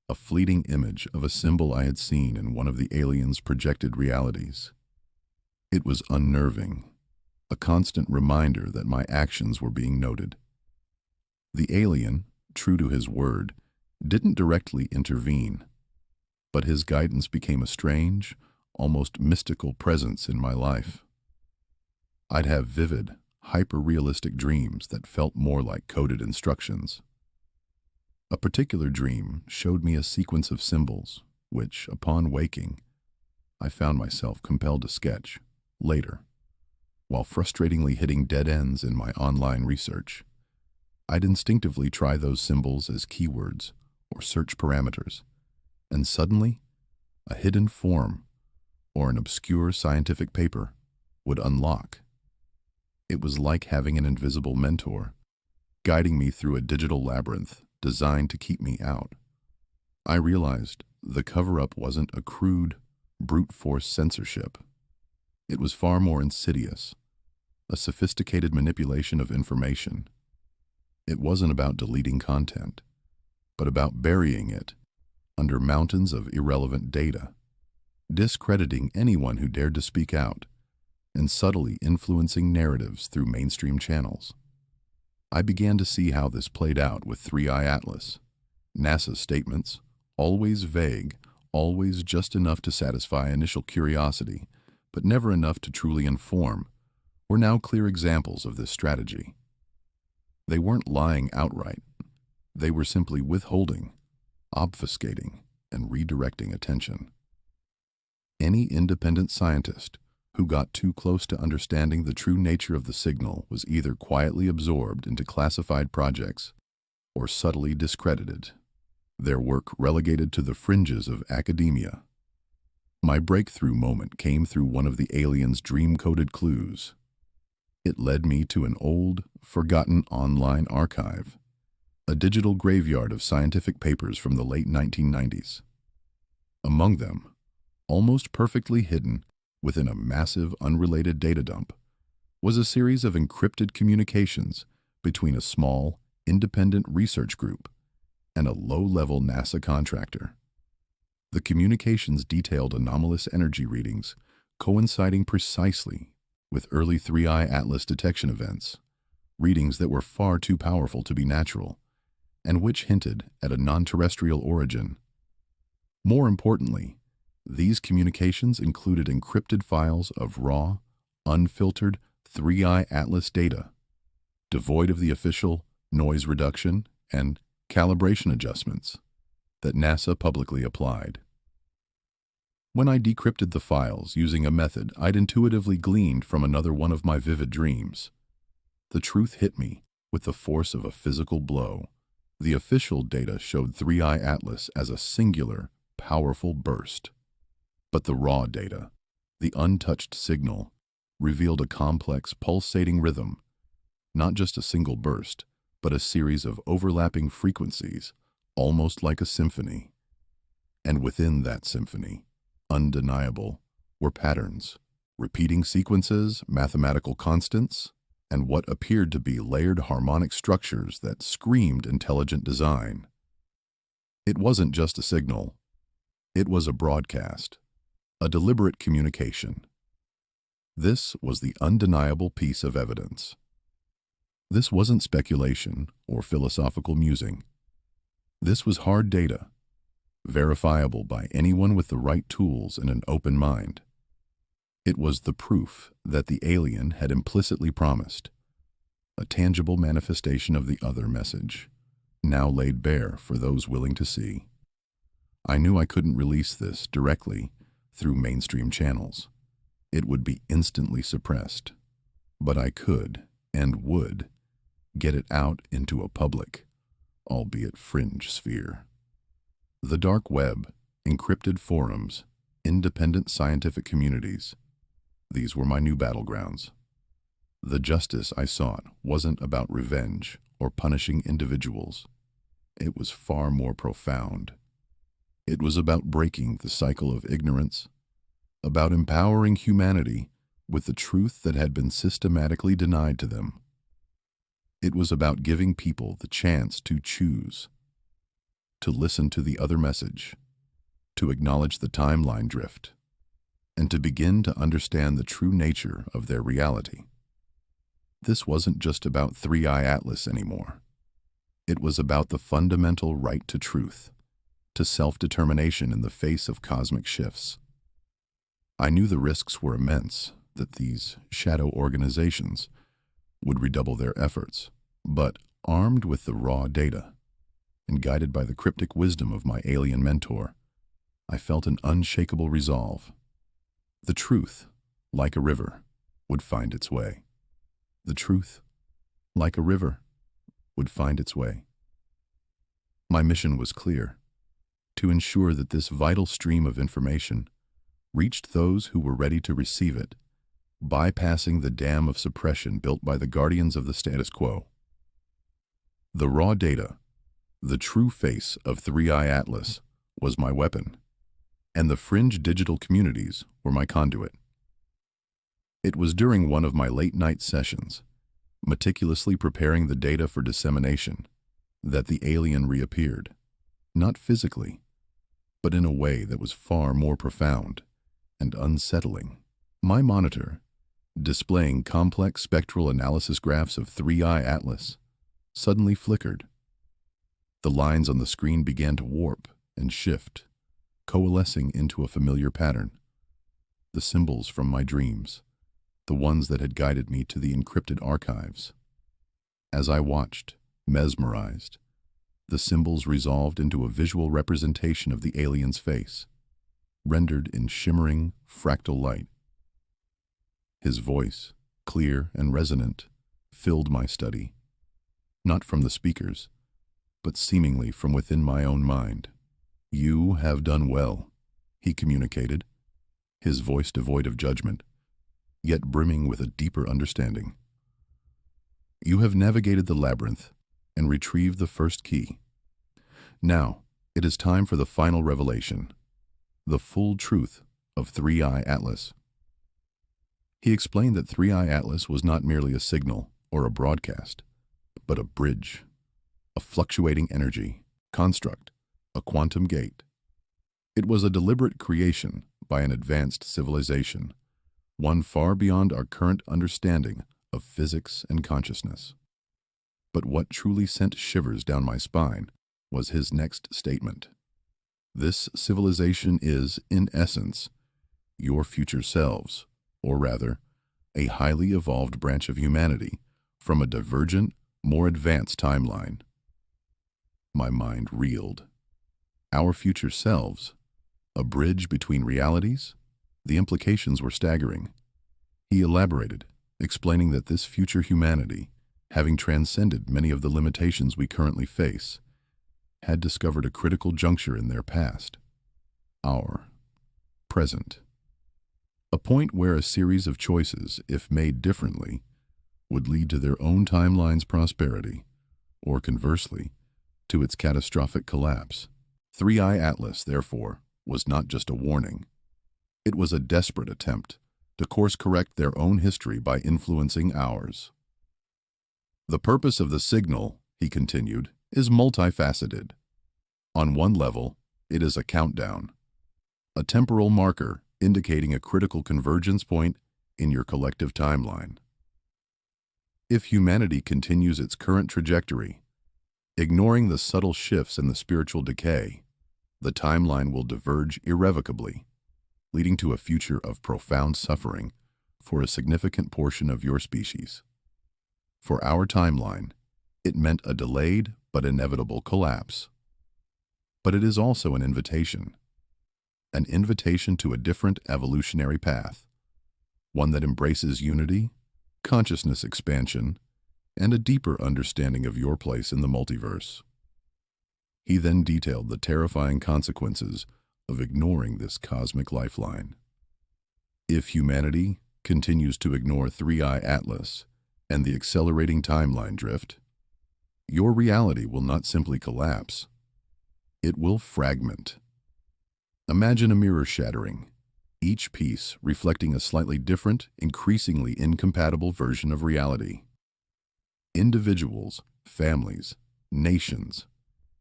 A fleeting image of a symbol I had seen in one of the alien's projected realities. It was unnerving, a constant reminder that my actions were being noted. The alien, true to his word, didn't directly intervene, but his guidance became a strange, almost mystical presence in my life. I'd have vivid, hyper-realistic dreams that felt more like coded instructions. A particular dream showed me a sequence of symbols, which, upon waking, I found myself compelled to sketch, later. While frustratingly hitting dead ends in my online research, I'd instinctively try those symbols as keywords or search parameters, and suddenly, a hidden form, or an obscure scientific paper would unlock. It was like having an invisible mentor, guiding me through a digital labyrinth designed to keep me out. I realized the cover-up wasn't a crude, brute force censorship. It was far more insidious, a sophisticated manipulation of information. It wasn't about deleting content, but about burying it under mountains of irrelevant data, discrediting anyone who dared to speak out, and subtly influencing narratives through mainstream channels. I began to see how this played out with 3I-ATLAS. NASA's statements, always vague, always just enough to satisfy initial curiosity, but never enough to truly inform, were now clear examples of this strategy. They weren't lying outright. They were simply withholding, obfuscating, and redirecting attention. Any independent scientist who got too close to understanding the true nature of the signal was either quietly absorbed into classified projects or subtly discredited, their work relegated to the fringes of academia. My breakthrough moment came through one of the aliens' dream-coded clues. It led me to an old, forgotten online archive, a digital graveyard of scientific papers from the late 1990s. Among them, almost perfectly hidden within a massive unrelated data dump, was a series of encrypted communications between a small, independent research group and a low-level NASA contractor. The communications detailed anomalous energy readings coinciding precisely with early 3I-ATLAS detection events, readings that were far too powerful to be natural, and which hinted at a non-terrestrial origin. More importantly, these communications included encrypted files of raw, unfiltered 3I-ATLAS data, devoid of the official noise reduction and calibration adjustments that NASA publicly applied. When I decrypted the files using a method I'd intuitively gleaned from another one of my vivid dreams, the truth hit me with the force of a physical blow. The official data showed 3I-ATLAS as a singular, powerful burst. But the raw data, the untouched signal, revealed a complex, pulsating rhythm, not just a single burst, but a series of overlapping frequencies, almost like a symphony. And within that symphony, undeniable, were patterns, repeating sequences, mathematical constants, and what appeared to be layered harmonic structures that screamed intelligent design. It wasn't just a signal. It was a broadcast, a deliberate communication. This was the undeniable piece of evidence. This wasn't speculation or philosophical musing. This was hard data, verifiable by anyone with the right tools and an open mind. It was the proof that the alien had implicitly promised, a tangible manifestation of the other message, now laid bare for those willing to see. I knew I couldn't release this directly through mainstream channels. It would be instantly suppressed, but I could and would get it out into a public, albeit fringe sphere. The dark web, encrypted forums, independent scientific communities, these were my new battlegrounds. The justice I sought wasn't about revenge or punishing individuals. It was far more profound. It was about breaking the cycle of ignorance, about empowering humanity with the truth that had been systematically denied to them. It was about giving people the chance to choose, to listen to the other message, to acknowledge the timeline drift, and to begin to understand the true nature of their reality. This wasn't just about 3I-ATLAS anymore. It was about the fundamental right to truth, to self-determination in the face of cosmic shifts. I knew the risks were immense, that these shadow organizations would redouble their efforts, but armed with the raw data and guided by the cryptic wisdom of my alien mentor, I felt an unshakable resolve. The truth, like a river, would find its way. The truth, like a river, would find its way. My mission was clear: to ensure that this vital stream of information reached those who were ready to receive it, bypassing the dam of suppression built by the guardians of the status quo. The raw data, the true face of 3I-ATLAS, was my weapon, and the fringe digital communities were my conduit. It was during one of my late-night sessions, meticulously preparing the data for dissemination, that the alien reappeared, not physically, but in a way that was far more profound and unsettling. My monitor, displaying complex spectral analysis graphs of 3I-ATLAS, suddenly flickered. The lines on the screen began to warp and shift, coalescing into a familiar pattern. The symbols from my dreams, the ones that had guided me to the encrypted archives. As I watched, mesmerized, the symbols resolved into a visual representation of the alien's face, rendered in shimmering, fractal light. His voice, clear and resonant, filled my study, not from the speakers, but seemingly from within my own mind. "You have done well," he communicated, his voice devoid of judgment, yet brimming with a deeper understanding. "You have navigated the labyrinth and retrieved the first key. Now, it is time for the final revelation, the full truth of 3I-ATLAS." He explained that 3I-ATLAS was not merely a signal or a broadcast, but a bridge, a fluctuating energy, construct, a quantum gate. It was a deliberate creation by an advanced civilization, one far beyond our current understanding of physics and consciousness. But what truly sent shivers down my spine was his next statement. "This civilization is, in essence, your future selves, or rather, a highly evolved branch of humanity from a divergent, more advanced timeline." My mind reeled. Our future selves, a bridge between realities? The implications were staggering. He elaborated, explaining that this future humanity, having transcended many of the limitations we currently face, had discovered a critical juncture in their past, our present. A point where a series of choices, if made differently, would lead to their own timeline's prosperity, or conversely, to its catastrophic collapse. 3I-ATLAS, therefore, was not just a warning. It was a desperate attempt to course-correct their own history by influencing ours. "The purpose of the signal," he continued, "is multifaceted. On one level, it is a countdown, a temporal marker indicating a critical convergence point in your collective timeline. If humanity continues its current trajectory, ignoring the subtle shifts in the spiritual decay, the timeline will diverge irrevocably, leading to a future of profound suffering for a significant portion of your species. For our timeline, it meant a delayed but inevitable collapse. But it is also an invitation to a different evolutionary path, one that embraces unity, consciousness expansion, and a deeper understanding of your place in the multiverse." He then detailed the terrifying consequences of ignoring this cosmic lifeline. If humanity continues to ignore 3I-ATLAS and the accelerating timeline drift, your reality will not simply collapse, it will fragment. Imagine a mirror shattering, each piece reflecting a slightly different, increasingly incompatible version of reality. Individuals, families, nations,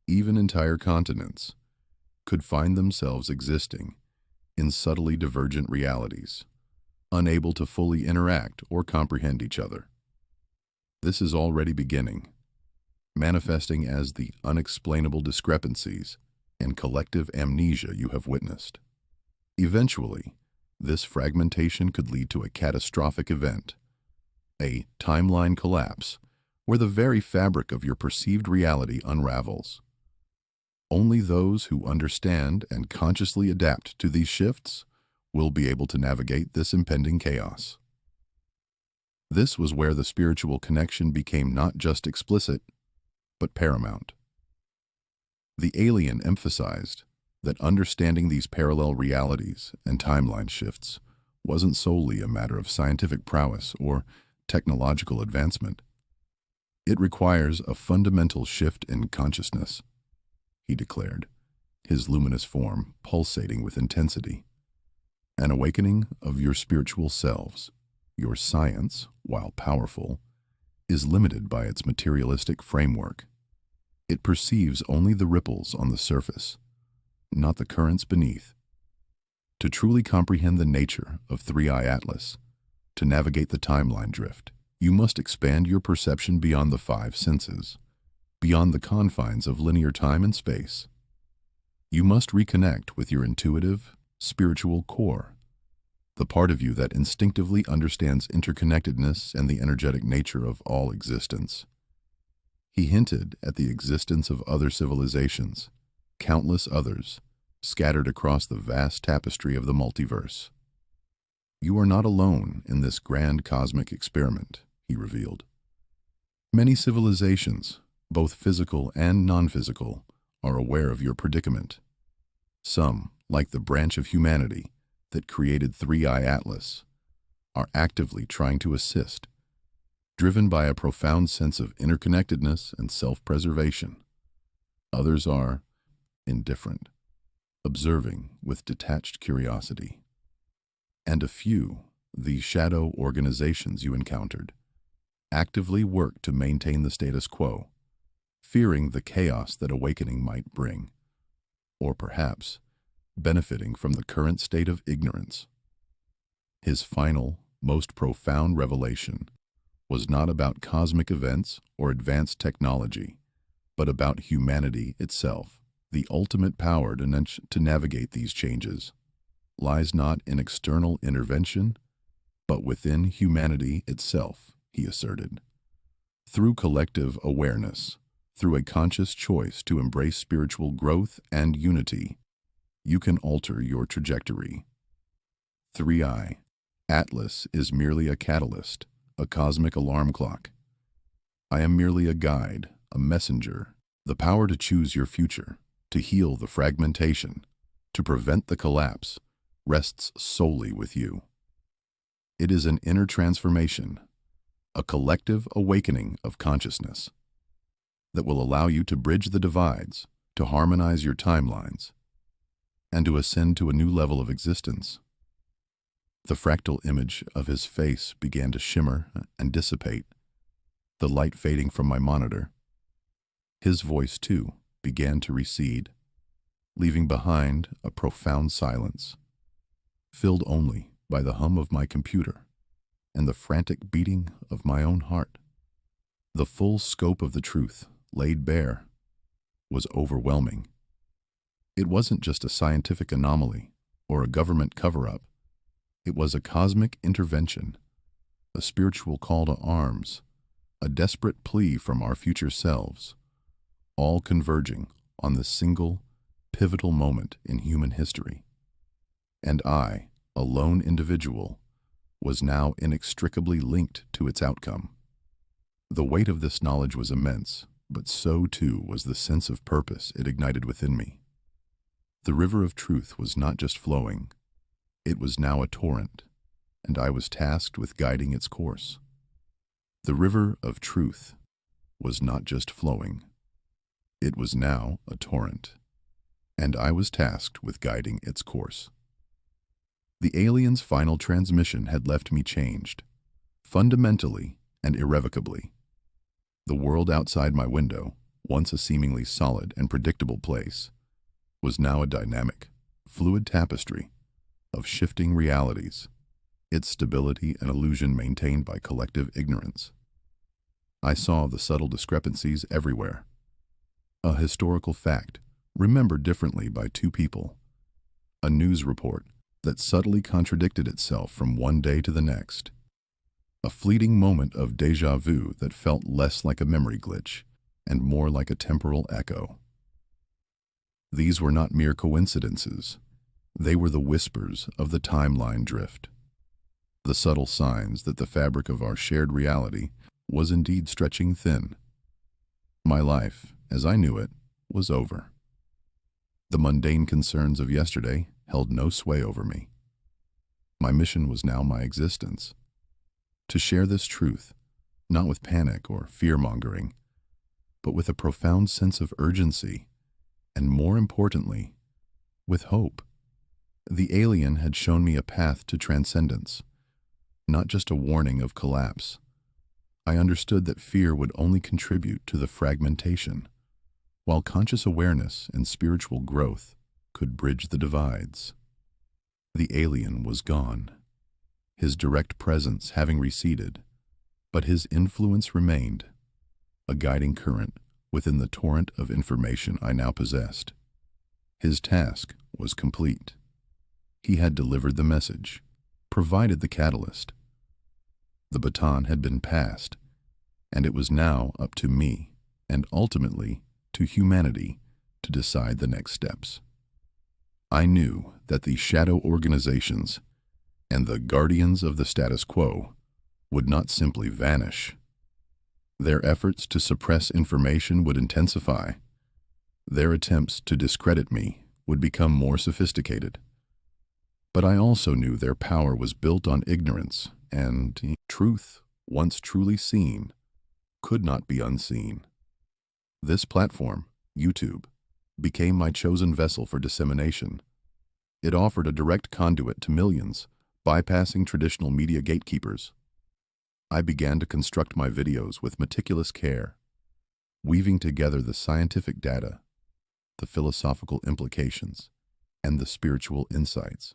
even entire continents, could find themselves existing in subtly divergent realities, unable to fully interact or comprehend each other. This is already beginning, manifesting as the unexplainable discrepancies and collective amnesia you have witnessed. Eventually, this fragmentation could lead to a catastrophic event, a timeline collapse, where the very fabric of your perceived reality unravels. Only those who understand and consciously adapt to these shifts will be able to navigate this impending chaos. This was where the spiritual connection became not just explicit, but paramount. The alien emphasized that understanding these parallel realities and timeline shifts wasn't solely a matter of scientific prowess or technological advancement. It requires a fundamental shift in consciousness, he declared, his luminous form pulsating with intensity. An awakening of your spiritual selves. Your science, while powerful, is limited by its materialistic framework. It perceives only the ripples on the surface, not the currents beneath. To truly comprehend the nature of 3I-ATLAS, to navigate the timeline drift, you must expand your perception beyond the five senses, beyond the confines of linear time and space. You must reconnect with your intuitive, spiritual core, the part of you that instinctively understands interconnectedness and the energetic nature of all existence. He hinted at the existence of other civilizations, countless others, scattered across the vast tapestry of the multiverse. You are not alone in this grand cosmic experiment, he revealed. Many civilizations, both physical and non-physical, are aware of your predicament. Some, like the branch of humanity that created 3I-ATLAS, are actively trying to assist, driven by a profound sense of interconnectedness and self-preservation. Others are indifferent, observing with detached curiosity. And a few, the shadow organizations you encountered, actively work to maintain the status quo, fearing the chaos that awakening might bring, or perhaps benefiting from the current state of ignorance. His final, most profound revelation was not about cosmic events or advanced technology, but about humanity itself. The ultimate power to navigate these changes lies not in external intervention, but within humanity itself, he asserted. Through collective awareness, through a conscious choice to embrace spiritual growth and unity, you can alter your trajectory. 3I-ATLAS is merely a catalyst, a cosmic alarm clock. I am merely a guide, a messenger, the power to choose your future, to heal the fragmentation, to prevent the collapse, rests solely with you. It is an inner transformation, a collective awakening of consciousness that will allow you to bridge the divides, to harmonize your timelines, and to ascend to a new level of existence. The fractal image of his face began to shimmer and dissipate, the light fading from my monitor. His voice, too, began to recede, leaving behind a profound silence, filled only by the hum of my computer and the frantic beating of my own heart. The full scope of the truth, laid bare, was overwhelming. It wasn't just a scientific anomaly or a government cover-up. It was a cosmic intervention, a spiritual call to arms, a desperate plea from our future selves, all converging on this single, pivotal moment in human history. And I, a lone individual, was now inextricably linked to its outcome. The weight of this knowledge was immense, but so too was the sense of purpose it ignited within me. The river of truth was not just flowing, it was now a torrent, and I was tasked with guiding its course. The river of truth was not just flowing, it was now a torrent, and I was tasked with guiding its course. The alien's final transmission had left me changed, fundamentally and irrevocably. The world outside my window, once a seemingly solid and predictable place, was now a dynamic, fluid tapestry of shifting realities, its stability an illusion maintained by collective ignorance. I saw the subtle discrepancies everywhere. A historical fact, remembered differently by two people. A news report that subtly contradicted itself from one day to the next. A fleeting moment of déjà vu that felt less like a memory glitch and more like a temporal echo. These were not mere coincidences. They were the whispers of the timeline drift, the subtle signs that the fabric of our shared reality was indeed stretching thin. My life, as I knew it, was over. The mundane concerns of yesterday held no sway over me. My mission was now my existence. To share this truth, not with panic or fear-mongering, but with a profound sense of urgency, and more importantly, with hope. The alien had shown me a path to transcendence, not just a warning of collapse. I understood that fear would only contribute to the fragmentation, while conscious awareness and spiritual growth could bridge the divides. The alien was gone, his direct presence having receded, but his influence remained, a guiding current within the torrent of information I now possessed. His task was complete. He had delivered the message, provided the catalyst. The baton had been passed, and it was now up to me, and ultimately to humanity, to decide the next steps. I knew that the shadow organizations and the guardians of the status quo would not simply vanish. Their efforts to suppress information would intensify. Their attempts to discredit me would become more sophisticated. But I also knew their power was built on ignorance, and truth, once truly seen, could not be unseen. This platform, YouTube, became my chosen vessel for dissemination. It offered a direct conduit to millions, bypassing traditional media gatekeepers. I began to construct my videos with meticulous care, weaving together the scientific data, the philosophical implications, and the spiritual insights.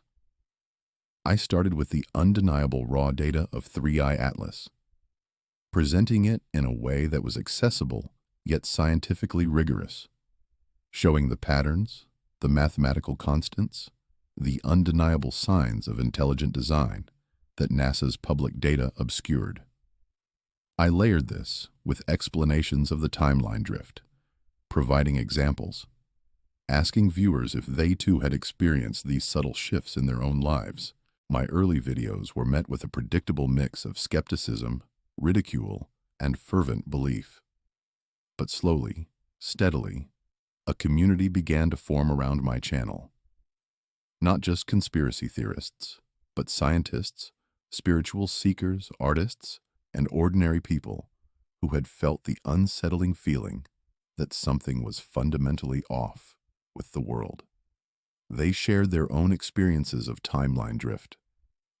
I started with the undeniable raw data of 3I-ATLAS, presenting it in a way that was accessible yet scientifically rigorous, showing the patterns, the mathematical constants, the undeniable signs of intelligent design that NASA's public data obscured. I layered this with explanations of the timeline drift, providing examples, asking viewers if they too had experienced these subtle shifts in their own lives. My early videos were met with a predictable mix of skepticism, ridicule, and fervent belief. But slowly, steadily, a community began to form around my channel. Not just conspiracy theorists, but scientists, spiritual seekers, artists, and ordinary people who had felt the unsettling feeling that something was fundamentally off with the world. They shared their own experiences of timeline drift,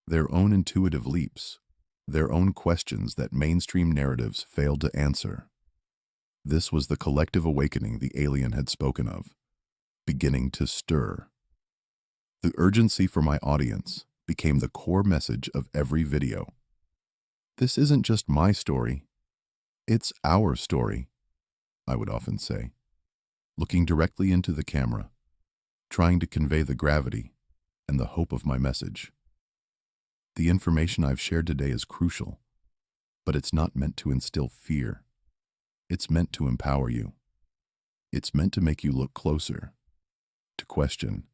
their own intuitive leaps, their own questions that mainstream narratives failed to answer. This was the collective awakening the alien had spoken of, beginning to stir. The urgency for my audience became the core message of every video. This isn't just my story, it's our story, I would often say, looking directly into the camera, trying to convey the gravity and the hope of my message. The information I've shared today is crucial, but it's not meant to instill fear. It's meant to empower you. It's meant to make you look closer, to question,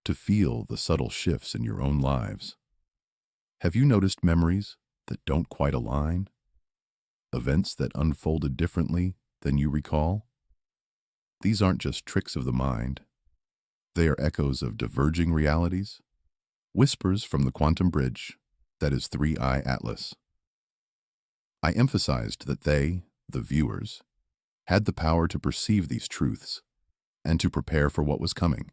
to feel the subtle shifts in your own lives. Have you noticed memories that don't quite align? Events that unfolded differently than you recall? These aren't just tricks of the mind. They are echoes of diverging realities, whispers from the quantum bridge that is 3I-ATLAS. I emphasized that they, the viewers, had the power to perceive these truths and to prepare for what was coming.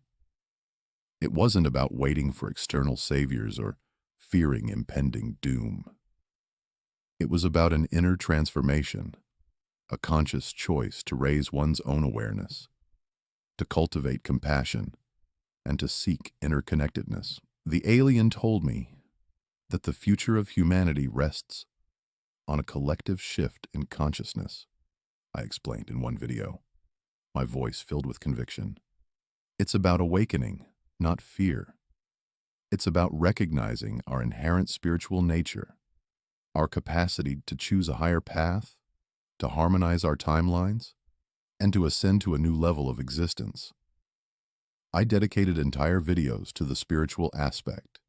It wasn't about waiting for external saviors or fearing impending doom. It was about an inner transformation, a conscious choice to raise one's own awareness, to cultivate compassion, and to seek interconnectedness. The alien told me that the future of humanity rests on a collective shift in consciousness, I explained in one video, my voice filled with conviction. It's about awakening, not fear. It's about recognizing our inherent spiritual nature, our capacity to choose a higher path, to harmonize our timelines, and to ascend to a new level of existence. I dedicated entire videos to the spiritual aspect,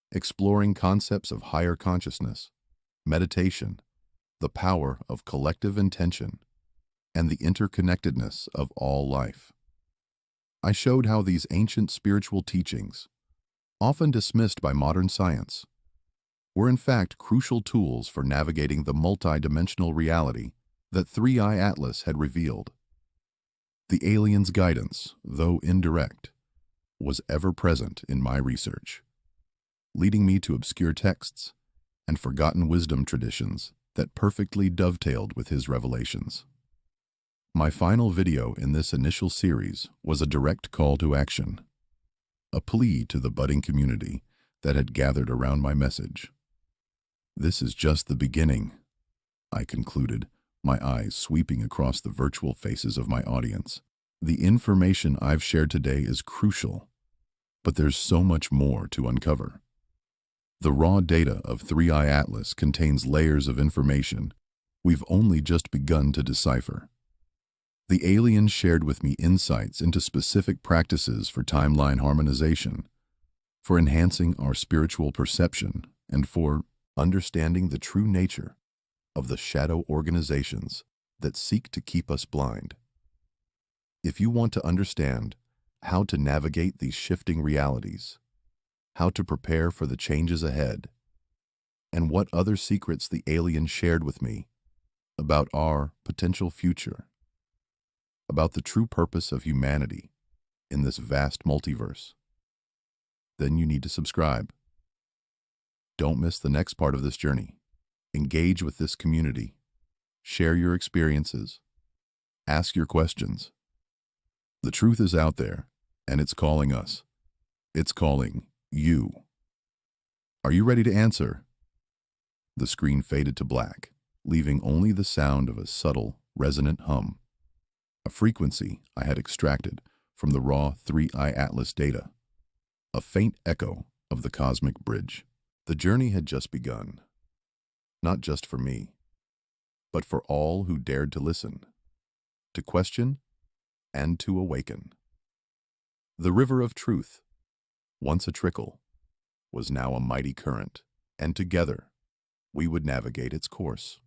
exploring concepts of higher consciousness, meditation, the power of collective intention, and the interconnectedness of all life. I showed how these ancient spiritual teachings, often dismissed by modern science, were in fact crucial tools for navigating the multi-dimensional reality that 3I-ATLAS had revealed. The aliens' guidance, though indirect, was ever present in my research, leading me to obscure texts and forgotten wisdom traditions that perfectly dovetailed with his revelations. My final video in this initial series was a direct call to action, a plea to the budding community that had gathered around my message. This is just the beginning, I concluded, my eyes sweeping across the virtual faces of my audience. The information I've shared today is crucial, but there's so much more to uncover. The raw data of 3I-ATLAS contains layers of information we've only just begun to decipher. The aliens shared with me insights into specific practices for timeline harmonization, for enhancing our spiritual perception, and for understanding the true nature of the shadow organizations that seek to keep us blind. If you want to understand how to navigate these shifting realities, how to prepare for the changes ahead, and what other secrets the aliens shared with me about our potential future, about the true purpose of humanity in this vast multiverse, then you need to subscribe. Don't miss the next part of this journey. Engage with this community. Share your experiences. Ask your questions. The truth is out there, and it's calling us. It's calling you. Are you ready to answer? The screen faded to black, leaving only the sound of a subtle, resonant hum, a frequency I had extracted from the raw 3I-ATLAS data, a faint echo of the cosmic bridge. The journey had just begun, not just for me, but for all who dared to listen, to question, and to awaken. The river of truth, once a trickle, was now a mighty current, and together we would navigate its course.